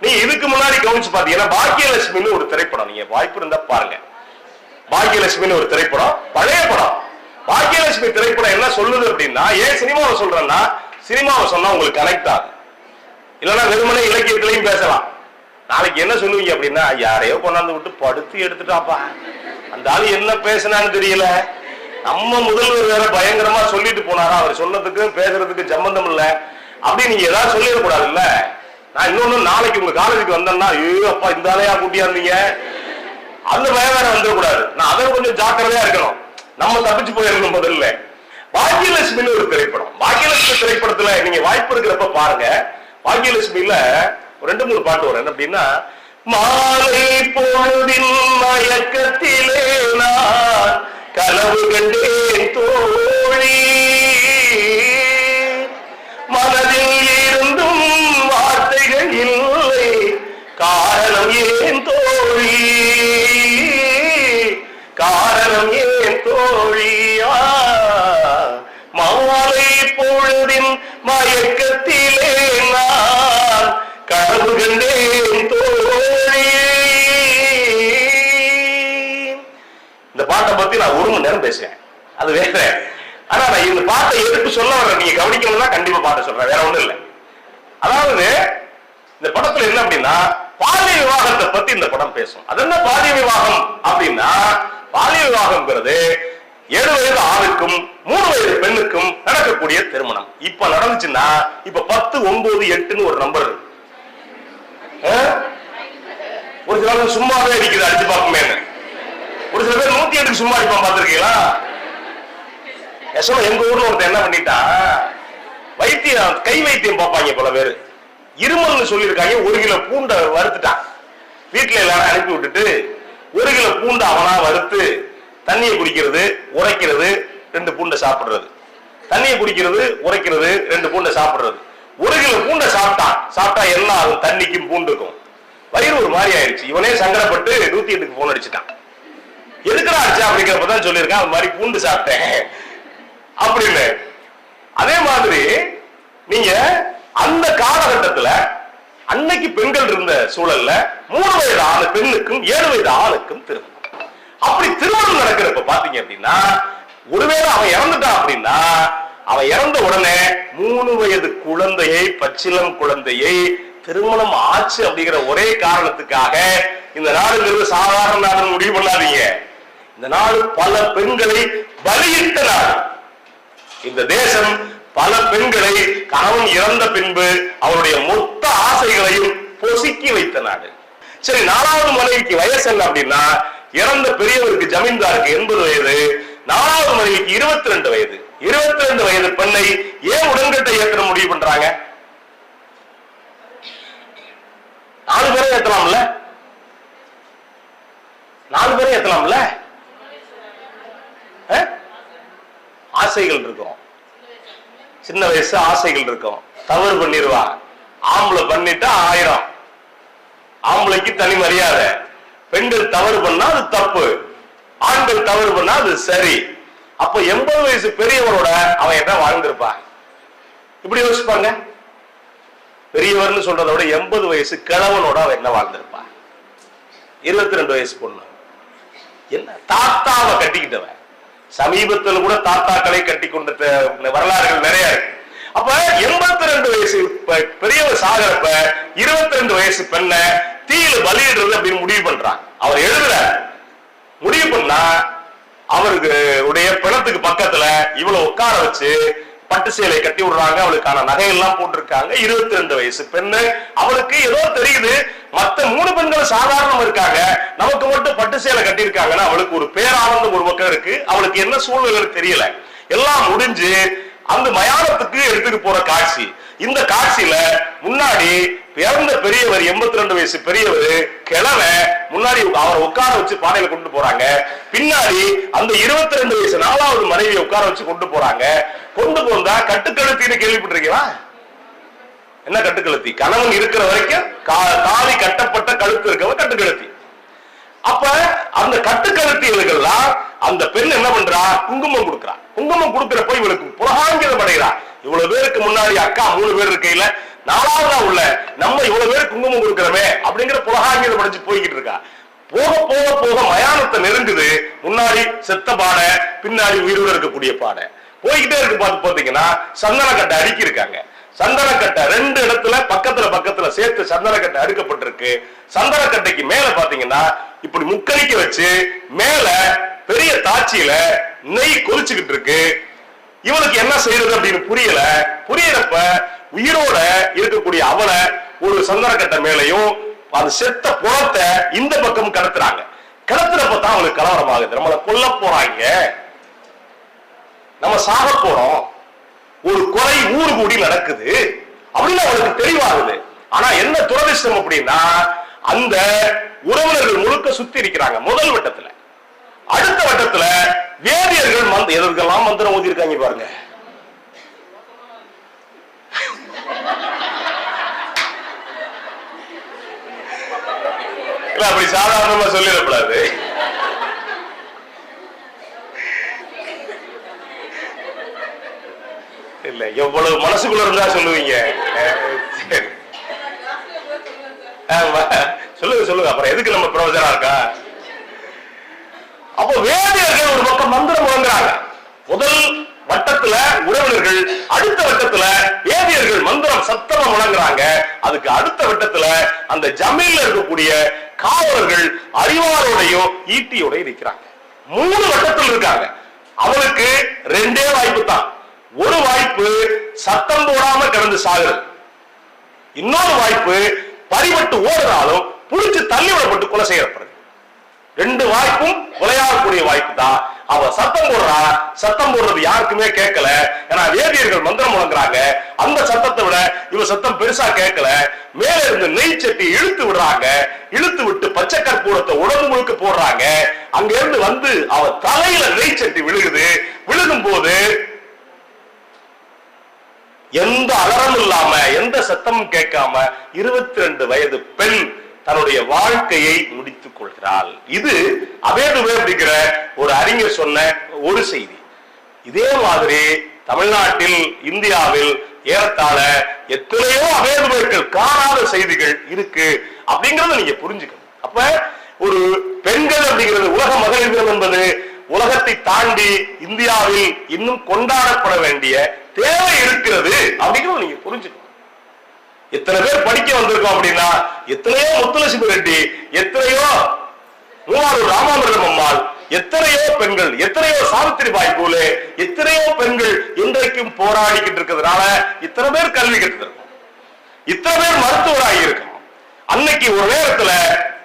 நீ இதுக்கு முன்னாடி கவனிச்சு பாத்தீங்கன்னா, பாக்கியலட்சுமின்னு ஒரு திரைப்படம், நீங்க வாய்ப்பு இருந்தா பாருங்க. பாக்கியலட்சுமின்னு ஒரு திரைப்படம், பழைய படம். பாக்கியலட்சுமி திரைப்படம் என்ன சொல்லுது அப்படின்னா, ஏன் சினிமாவை சொல்றேன்னா, சினிமாவை சொன்னா உங்களுக்கு கனெக்ட் ஆகும், இல்லைன்னா வெறுமனே இலக்கியத்திலையும் பேசலாம். நாளைக்கு என்ன சொல்லுவீங்க அப்படின்னா, யாரையோ கொண்டாந்து விட்டு படுத்து எடுத்துட்டாப்பா, அந்த ஆளு என்ன பேசினான்னு தெரியல, நம்ம முதல்வர் வேற பயங்கரமா சொல்லிட்டு போனாரா, அவர் சொன்னதுக்கு பேசுறதுக்கு சம்பந்தம் இல்ல அப்படின்னு நீங்க ஏதாவது சொல்லிடக்கூடாது. இல்ல நான் இன்னொன்னு, நாளைக்கு உங்க காலேஜுக்கு வந்தேன்னா, ஐயோ அப்பா இந்த ஆளையா கூட்டியா இருந்தீங்க, அந்த பயம் வேற வந்துடக்கூடாது. நான் அதை கொஞ்சம் ஜாக்கிரதையா இருக்கணும், நம்ம தப்பிச்சு போயிருக்கணும். முதல்ல பாக்கியலட்சுமின்னு ஒரு திரைப்படம். பாக்கியலட்சுமி திரைப்படத்துல நீங்க வாய்ப்பு இருக்கிறப்ப பாருங்க. பாக்கியலட்சுமியில 2-3 பாட்டு வரும். என்ன அப்படின்னா, மாலை பொழுதின் மயக்கத்திலே நான் கனவு கண்டேன் தோழி, மனதில் இருந்தும் வார்த்தைகள் இல்லை, காரணம் ஏன் தோழி, காரணம் ஏன் தோழியா, மாலை பொழுதின் மயக்கத்திலே நான் கனவு கண்டேன் தோழி. இந்த பாட்டை பத்தி நான் 1 மணி நேரம் பேசுவேன், அது வேற. ஆனா நான் இந்த பாட்டை எதுக்கு சொல்ல வர்றேன், நீங்க கவனிக்கணும்னா கண்டிப்பா பாட்டை சொல்றேன், வேற ஒண்ணும் இல்லை. அதாவது இந்த படத்துல என்ன அப்படின்னா, பாலிய விவாகத்தை பத்தி இந்த படம் பேசும். அது என்ன பாலிய விவாகம் அப்படின்னா, பாலிய விவாகம்ங்கிறது 7 வயது ஆணுக்கும் 3 வயது பெண்ணுக்கும் நடக்கக்கூடிய திருமணம். இப்ப நடந்துச்சுன்னா, இப்ப 10, 9, 8ன்னு ஒரு நம்பர் இருக்கு. ஒரு சில சும்மாவே அடிக்குது, அடிச்சு பார்க்குமே. ஒரு சில பேர் 108க்கு சும்மா அடிப்பான், பார்த்திருக்கீங்களா? எங்க ஊர்ல ஒருத்தர் என்ன பண்ணிட்டா, வைத்தியம் கை வைத்தியம் பார்ப்பாங்க பல பேர். இருமல்னு சொல்லியிருக்காங்க, 1 கிலோ பூண்டை வறுத்துட்டான். வீட்டுல எல்லாரும் அனுப்பி விட்டுட்டு 1 கிலோ பூண்டை அவனா வறுத்து தண்ணியை குடிக்கிறது, உரைக்கிறது, 2 பூண்டை சாப்பிடுறது, தண்ணியை குடிக்கிறது, உரைக்கிறது, 2 பூண்டை சாப்பிடுறது. 1 கிலோ பூண்டை சாப்பிட்டா என்ன ஆகும், தண்ணிக்கும் பூண்டுக்கும் வயிறு ஒரு மாதிரி ஆயிடுச்சு. இவனே சங்கடப்பட்டு 108க்கு போன் அடிச்சுட்டான். எதுக்குடா ஆச்சு அப்படிங்கிறப்பதான் சொல்லியிருக்கான், அது மாதிரி பூண்டு சாப்பிட்டேன் அப்படின்னு. அதே மாதிரி நீங்க அந்த காலகட்டத்துல அன்னைக்கு பெண்கள் இருந்த சூழல்ல 3 வயது ஆணு பெண்ணுக்கும் 7 வயது ஆணுக்கும் திருமணம். அப்படி திருமணம் நடக்கிறப்ப பாத்தீங்க அப்படின்னா, ஒருவேளை அவன் இறந்துட்டான் அப்படின்னா அவன் இறந்த உடனே 3 வயது குழந்தையை, பச்சிலம் குழந்தையை திருமணம் ஆச்சு அப்படிங்கிற ஒரே காரணத்துக்காக இந்த நாடுங்கிறது சாதாரண நாடு முடிவு பண்ணாதீங்க. இந்த நாடு பல பெண்களை பலியிட்ட நாடு. இந்த தேசம் பல பெண்களை கணவன் இறந்த பின்பு அவருடைய மொத்த ஆசைகளையும் பொசுக்கி வைத்த நாடு. சரி, 4வது மனைவிக்கு வயசு என்ன அப்படின்னா, இறந்த பெரியவருக்கு ஜமீன்தாருக்கு 80 வயது, 4வது மனைவிக்கு 22 வயது. 22 வயது பெண்ணை ஏன் உடன்கட்டை ஏற்ற முடிவு பண்றாங்க? 4 பேரை ஏத்தலாம்ல, 4 பேரை ஏத்தலாம்ல. ஆசைகள் இருக்கும், சின்ன வயசு ஆசைகள் இருக்கும், தவறு பண்ணிடுவா. ஆம்பளை பண்ணிட்டா 1000, ஆம்பளைக்கு தனி மரியாதை. பெண்கள் தவறு பண்ணா அது தப்பு, ஆண்கள் தவறு பண்ணா அது சரி. அப்ப 80 வயசு பெரியவரோட அவன் என்ன வாழ்ந்திருப்பான்? இப்படி யோசிப்பாங்க. பெரியவர்னு சொல்றதை விட 80 வயசு கிழவனோட அவன் என்ன வாழ்ந்திருப்பான்? 22 வயசு பொண்ணு என்ன தாத்தாவை கட்டிக்கிட்டவன். சமீபத்தில் கூட தாத்தாக்களை கட்டி கொண்ட வரலாறுகள் நிறைய இருக்கு. அப்ப 82 வயசு பெரியவர் சாகிறப்ப 22 வயசு பெண்ண தீயில பலியிடுறது அப்படின்னு முடிவு பண்றான். அவர் எழுதுற முடிவு பண்ணா அவருக்கு உடைய பிணத்துக்கு பக்கத்துல இவ்வளவு உட்கார வச்சு பட்டு சேலை கட்டி விடுறாங்க. அவளுக்கான நகையெல்லாம் போட்டிருக்காங்க. 22 வயசு பெண்ணு. அவளுக்கு ஏதோ தெரியுது, மத்த 3 பெண்கள் சாதாரணம் இருக்காங்க, நமக்கு மட்டும் பட்டு சேலை கட்டி இருக்காங்கன்னா அவளுக்கு ஒரு பேரானந்தம் ஒரு பக்கம் இருக்கு. அவளுக்கு என்ன சூழ்நிலை தெரியல. எல்லாம் முடிஞ்சு அந்த மயானத்துக்கு எடுத்துட்டு போற காட்சி. இந்த காட்சியில முன்னாடி பிறந்த பெரியவர் 82 வயசு பெரியவர் கிழமை முன்னாடி அவரை உட்கார வச்சு பானையில கொண்டு போறாங்க. பின்னாடி அந்த 22 வயசு 4வது மனைவியை உட்கார வச்சு கொண்டு போறாங்க. கொண்டு போந்தா கட்டுக்கழுத்தின்னு கேள்விப்பட்டிருக்கீங்களா? என்ன கட்டுக்கழுத்தி? கணவன் இருக்கிற வரைக்கும் தாலி கட்டப்பட்ட கழுத்து இருக்கவ கட்டுக்கழுத்தி. அப்ப அந்த கட்டுக்கழுத்திகளுக்கெல்லாம் அந்த பெண் என்ன பண்றா? குங்குமம் கொடுக்குறா. குங்குமம் கொடுக்கிறப்ப இவளுக்கு புலகாங்கிதம் அடைகிறா. இவ்வளவு பேருக்கு முன்னாடி அக்கா 3 பேர் இருக்கையில 4வதா உள்ள நம்ம இவ்வளவு பேர் குங்குமம் கொடுக்கிறோமே அப்படிங்கிற புலகாங்கிதம் அடைஞ்சு போய்கிட்டு இருக்கா. போக போக போக மயானத்தை நெருங்குது. முன்னாடி செத்த பானை, பின்னாடி உயிரோடு இருக்கக்கூடிய பானை போய்கிட்டே இருக்கு. பாத்தீங்கன்னா சந்தனக்கட்டை அடுக்கி இருக்காங்க. சந்தனக்கட்டை 2 இடத்துல பக்கத்துல பக்கத்துல சேர்த்து சந்தனக்கட்டை அடுக்கப்பட்டிருக்கு. சந்தனக்கட்டைக்கு மேல பாத்தீங்கன்னா இப்படி முக்கணிக்க வச்சு மேல பெரிய தாட்சியில நெய் கொதிச்சுக்கிட்டு இருக்கு. இவனுக்கு என்ன செய்யறது அப்படின்னு புரியறப்ப உயிரோட இருக்கக்கூடிய அவளை ஒரு சந்தனக்கட்டை மேலையும் அது செத்த புறத்தை இந்த பக்கம் கடத்துறாங்க. கடத்துறப்ப தான் அவளுக்கு கலவரம் ஆகுது. நம்மளை கொல்ல போறாங்க, நம்ம சாக போறோம், ஒரு கொலை ஊர் கூடி நடக்குது அப்படின்னு அவளுக்கு தெளிவாகுது. ஆனா என்ன துரதிஷ்டம் அப்படின்னா, அந்த உறவினர்கள் முழுக்க சுத்தி இருக்கிறாங்க முதல் வட்டத்துல. அடுத்த வட்டத்துல வேதியர்கள் எதற்கெல்லாம் மந்திரம் ஓதி இருக்காங்க பாருங்க. அப்படி சாதாரணமா சொல்லிடக்கூடாது. இல்ல எவ்வளவு மனசுக்குள்ள இருந்தா சொல்லுவீங்க. சொல்லுங்க சொல்லுங்க, அப்புறம் எதுக்கு நம்ம பிரவச்சனா இருக்கா? அப்போ வேதியர்கள் ஒரு பக்கம் மந்திரம் முழங்குறாங்க. முதல் வட்டத்துல உறவினர்கள், அடுத்த வட்டத்துல வேதியர்கள் மந்திரம் சத்தமா முழங்குறாங்க. அதுக்கு அடுத்த வட்டத்துல அந்த ஜமீன்ல இருக்கக்கூடிய காவலர்கள் அறிவாரோடையும் ஈட்டியோடையும் இருக்கிறாங்க. 3 வட்டத்தில் இருக்காங்க. அவளுக்கு 2 வாய்ப்பு தான். ஒரு வாய்ப்பு சத்தம் போடாம கிடந்து சாகுறது, இன்னொரு வாய்ப்பு பறிபட்டு ஓடுறாலும் புடிச்சு தள்ளி விடப்பட்டு கொலை செய்யப்படுறது. 2 வாய்ப்பும் கொலையாகக்கூடிய வாய்ப்பு தான். அவ சத்தம் போடுறா. சத்தம் போடுறது யாருக்குமே கேட்கல. ஏன்னா வேதியர்கள் மந்திரம் முழங்குறாங்க. அந்த சத்தத்தை விட இவ சத்தம் பெருசா கேட்கல. மேல இருந்து நெய் சட்டி இழுத்து விடுறாங்க. இழுத்து விட்டு பச்சை கற்பூரத்தை உடம்பு முழுக்க போடுறாங்க. அங்க இருந்து வந்து அவ தலையில நெய் சட்டி விழுகுது. விழுகும் போது எந்த அலறமும் இல்லாம எந்த சத்தமும் கேட்காம 22 வயது பெண் தன்னுடைய வாழ்க்கையை முடித்துக் கொள்கிறாள். இது அபேதுவே அப்படிங்கிற ஒரு அறிஞர் சொன்ன ஒரு செய்தி. இதே மாதிரி தமிழ்நாட்டில், இந்தியாவில் ஏறத்தாழ எத்தனையோ அபேதுவேக்கள் காணாத செய்திகள் இருக்கு அப்படிங்கறத நீங்க புரிஞ்சுக்கணும். அப்ப ஒரு பெண்கள் அப்படிங்கிறது, உலக மகளிர் தினம் என்பது உலகத்தை தாண்டி இந்தியாவில் இன்னும் கொண்டாடப்பட வேண்டிய தேவை இருக்கிறது அப்படிங்கிறது நீங்க புரிஞ்சுக்கணும். எத்தனை பேர் படிக்க வந்திருக்கோம் அப்படின்னா, எத்தனையோ முத்துலட்சுமி ரெட்டி, எத்தனையோ மூவாரூர் ராமாமிர்தம் அம்மாள், எத்தனையோ பெண்கள், எத்தனையோ சாவித்திரிபாய் பூலே, எத்தனையோ பெண்கள் இன்றைக்கும் போராடிக்கிட்டு இருக்கிறதுனால இத்தனை பேர் கல்வி கற்றுருக்கோம், இத்தனை பேர் மருத்துவராகி இருக்கோம். அன்னைக்கு ஒரு நேரத்துல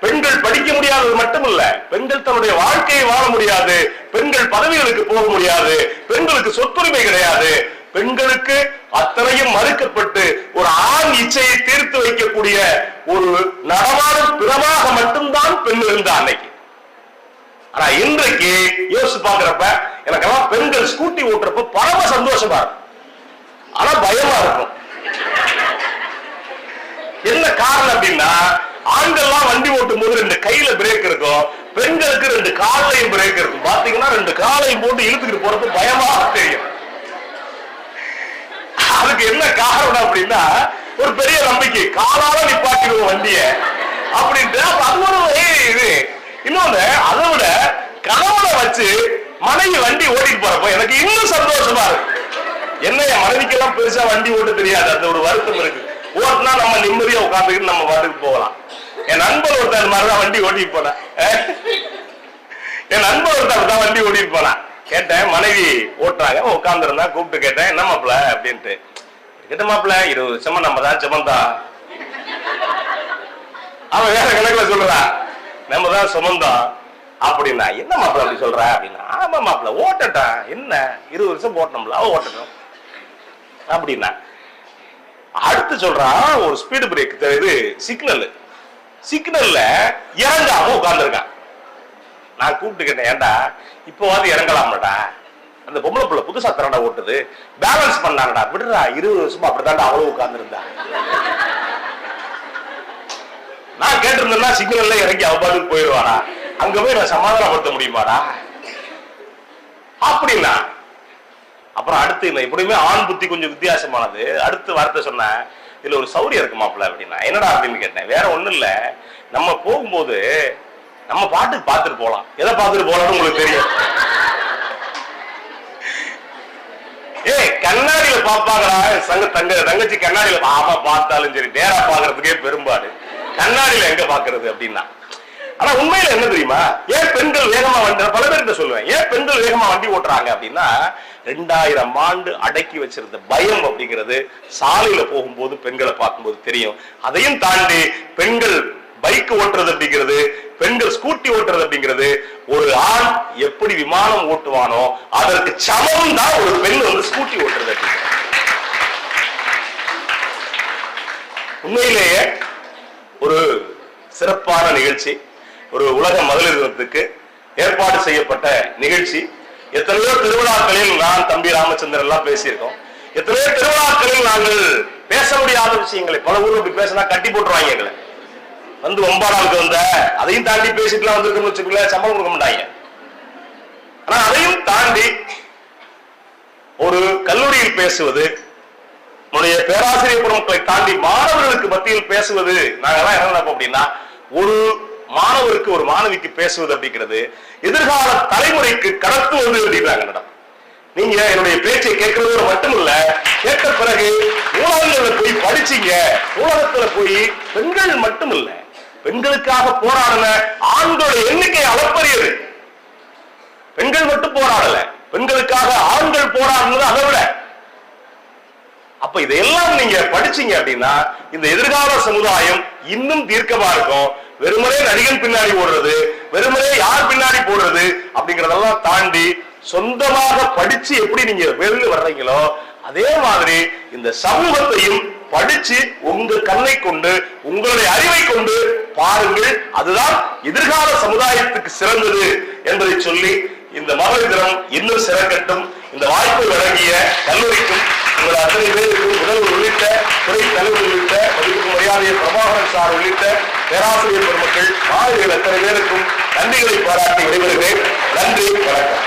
பெண்கள் படிக்க முடியாதது மட்டுமல்ல, பெண்கள் தன்னுடைய வாழ்க்கையை வாழ முடியாது, பெண்கள் பதவிகளுக்கு போக முடியாது, பெண்களுக்கு சொத்துரிமை கிடையாது, பெண்களுக்கு அத்தனையும் மறுக்கப்பட்டு ஒரு ஆண் இச்சையை தீர்த்து வைக்கக்கூடிய ஒரு நடமாடும் பிறமாக மட்டும்தான் பெண் இருந்தா அன்னைக்கு. ஆனா இன்றைக்கு யோசிச்சு பாக்குறப்ப எனக்கெல்லாம் பெண்கள் ஸ்கூட்டி ஓட்டுறப்ப பரம சந்தோஷமா இருக்கும், ஆனா பயமா இருக்கும். என்ன காரணம் அப்படின்னா, ஆண்கள்லாம் வண்டி ஓட்டும் போது 2 கையில பிரேக் இருக்கும், பெண்களுக்கு 2 காலையும் பிரேக் இருக்கும். பாத்தீங்கன்னா 2 காலையும் போட்டு இழுத்துக்கிட்டு போறது பயமா தெரியும். அதுக்கு என்ன காரணம் அப்படின்னா, ஒரு பெரிய நம்பிக்கை, காலால நிப்பாட்டிடுவோம் வண்டிய அப்படின்ட்டு. அது ஒரு இது. இன்னொன்னு, அதை விட கணவனை வச்சு மனைவி வண்டி ஓட்டிட்டு போறப்ப எனக்கு இன்னும் சந்தோஷமா இருக்கு. என்ன, என் மனைவிக்கெல்லாம் பெருசா வண்டி ஓட்ட தெரியாது, அந்த ஒரு வருத்தம் இருக்கு. ஓட்டினா நம்ம நிம்மதியா உட்காந்துக்கிட்டு நம்ம பாட்டுக்கு போகலாம். என் நண்பர் ஒருத்தர் மாதிரிதான் வண்டி ஓட்டிட்டு போனேன். என் நண்பர் ஒருத்தர் தான் வண்டி ஓட்டிட்டு போனேன். கேட்டேன், மனைவி ஓட்டுறாங்க, உட்கார்ந்து இருந்தா, கூப்பிட்டு கேட்டேன், என்ன மாப்பிள்ள அப்படின்ட்டு. கிட்ட மாப்பிள்ள 20 வருஷமா நம்ம தான் சுமந்தா. அவன் வேற கணக்குல சொல்றான், நம்ம தான் சுமந்தோம் அப்படின்னா. என்ன மாப்பிள்ள அப்படி சொல்ற அப்படின்னா, ஆமா மாப்பிள்ள ஓட்டட்டா, என்ன 20 வருஷம் ஓட்டணும்ல, அவ ஓட்டட்டும் அப்படின்னா. அடுத்து சொல்றான், ஒரு ஸ்பீடு பிரேக் தெரியுது, சிக்னல்ல இறங்காம உட்கார்ந்துருக்கான். நான் கூப்பிட்டு கேட்டேன், ஏண்டா இப்போவாது இறங்கலாம்டா, அந்த பொம்பளை பிள்ளை புதுசா திரண்டா ஓட்டுது, பேலன்ஸ் பண்ணாங்கடா, விடுறா, 20 வருஷமா அப்படித்தாண்டா அவ்வளவு உட்கார்ந்து இருந்தா. நான் கேட்டிருந்தேன்னா சிக்னல்ல இறங்கி அவபாட்டுக்கு போயிடுவாடா, அங்க போய் நான் சமாதானப்படுத்த முடியுமாடா அப்படின்னா. அப்புறம் அடுத்து எப்படியுமே ஆண் புத்தி கொஞ்சம் வித்தியாசமானது. அடுத்து வார்த்தை சொன்ன, இதுல ஒரு சௌரியம் இருக்கு மாப்பிள்ள அப்படின்னா. என்னடா அப்படின்னு கேட்டேன். வேற ஒண்ணும் இல்ல, நம்ம போகும்போது நம்ம பாட்டுக்கு பார்த்துட்டு போலாம், எதை பார்த்துட்டு போலாம்னு உங்களுக்கு தெரியும். கண்ணாடியில பாப்பாங்களா தங்கச்சி கண்ணாடியில, ஆமா பார்த்தாலும் சரி, நேரா பாக்குறதுக்கே பெரும்பாடு, கண்ணாடியில எங்க பாக்குறது அப்படின்னா. ஆனா உண்மையில என்ன தெரியுமா, ஏன் பெண்கள் வேகமா வண்டி, பல பேர்கிட்ட சொல்லுவேன், ஏன் பெண்கள் வேகமா வண்டி ஓட்டுறாங்க அப்படின்னா, 2000 ஆண்டு அடக்கி வச்சிருந்த பயம் அப்படிங்கிறது சாலையில போகும்போது பெண்களை பார்க்கும்போது தெரியும். அதையும் தாண்டி பெண்கள் பைக் ஓட்டுறது அப்படிங்கிறது, பெண்கள் ஸ்கூட்டி ஓட்டுறது அப்படிங்கிறது, ஒரு ஆண் எப்படி விமானம் ஓட்டுவானோ அதற்கு சமம் தான் ஒரு பெண் ஸ்கூட்டி ஓட்டுறது அப்படிங்கிறது. உண்மையிலேயே ஒரு சிறப்பான நிகழ்ச்சி, ஒரு உலக மகளிர் தினத்துக்கு ஏற்பாடு செய்யப்பட்ட நிகழ்ச்சி. எத்தனையோ திருவிழாக்களில் நான், தம்பி ராமச்சந்திரன் எல்லாம் பேசியிருக்கோம். எத்தனையோ திருவிழாக்களில் நாங்கள் பேச முடியாத விஷயங்களை, பல ஊர்ல இப்படி பேசினா கட்டி போட்டுருவாங்க எங்களை, வந்து 9 நாளுக்கு வந்த அதையும் தாண்டி பேசிட்டுலாம் வந்திருக்குன்னு வச்சுக்கல, சம்பளம் கொடுக்க மாட்டாங்க. ஆனா அதையும் தாண்டி ஒரு கல்லூரியில் பேசுவது, நம்முடைய பேராசிரியர் குடும்பங்களை தாண்டி மாணவர்களுக்கு மத்தியில் பேசுவது, நாங்கெல்லாம் என்ன நினைப்போம் அப்படின்னா, ஒரு மாணவருக்கு ஒரு மாணவிக்கு பேசுவது அப்படிங்கிறது எதிர்கால தலைமுறைக்கு கடத்துவது அப்படின்றாங்க. நீங்க என்னுடைய பேச்சை கேட்கறது மட்டுமல்ல, கேட்ட பிறகு ஊடகங்கள்ல போய் படிச்சீங்க, ஊடகத்துல போய் பெண்கள் மட்டுமல்ல, பெண்களுக்காக போராடின ஆண்களுடைய எண்ணிக்கை அளப்பரியது. பெண்கள் மட்டும் போராடல, பெண்களுக்காக ஆண்கள் போராடினது அதை விட. அப்ப இதையெல்லாம் நீங்க படிச்சீங்க அப்படின்னா இந்த எதிர்கால சமுதாயம் இன்னும் தீர்க்கமா இருக்கும். வெறுமனே நடிகன் பின்னாடி ஓடுறது, வெறுமனே யார் பின்னாடி போடுறது அப்படிங்கறதெல்லாம் தாண்டி சொந்தமாக படிச்சு எப்படி நீங்க வெளில வர்றீங்களோ அதே மாதிரி இந்த சமூகத்தையும் படிச்சு உங்க கண்ணை கொண்டு, உங்களுடைய அறிவை கொண்டு பாருங்கள். அதுதான் எதிர்கால சமுதாயத்துக்கு சிறந்தது என்பதை சொல்லி இந்த மகளிர் தினம் இன்னும் சிறக்கட்டும். இந்த வாய்ப்பை வழங்கிய கல்லூரிக்கும் உங்கள் அத்தனை பேருக்கும், முதல்வர் உள்ளிட்ட துறை தலைவர் உள்ளிட்ட மதிப்புக்கு மரியாதையை பிரபாகரன் சார் உள்ளிட்ட பேராசிரியர் பெருமக்கள், மாணவர்கள் அத்தனை பேருக்கும் நன்றிகளை பாராட்டி விடைபெறுகிறேன். நன்றி, வணக்கம்.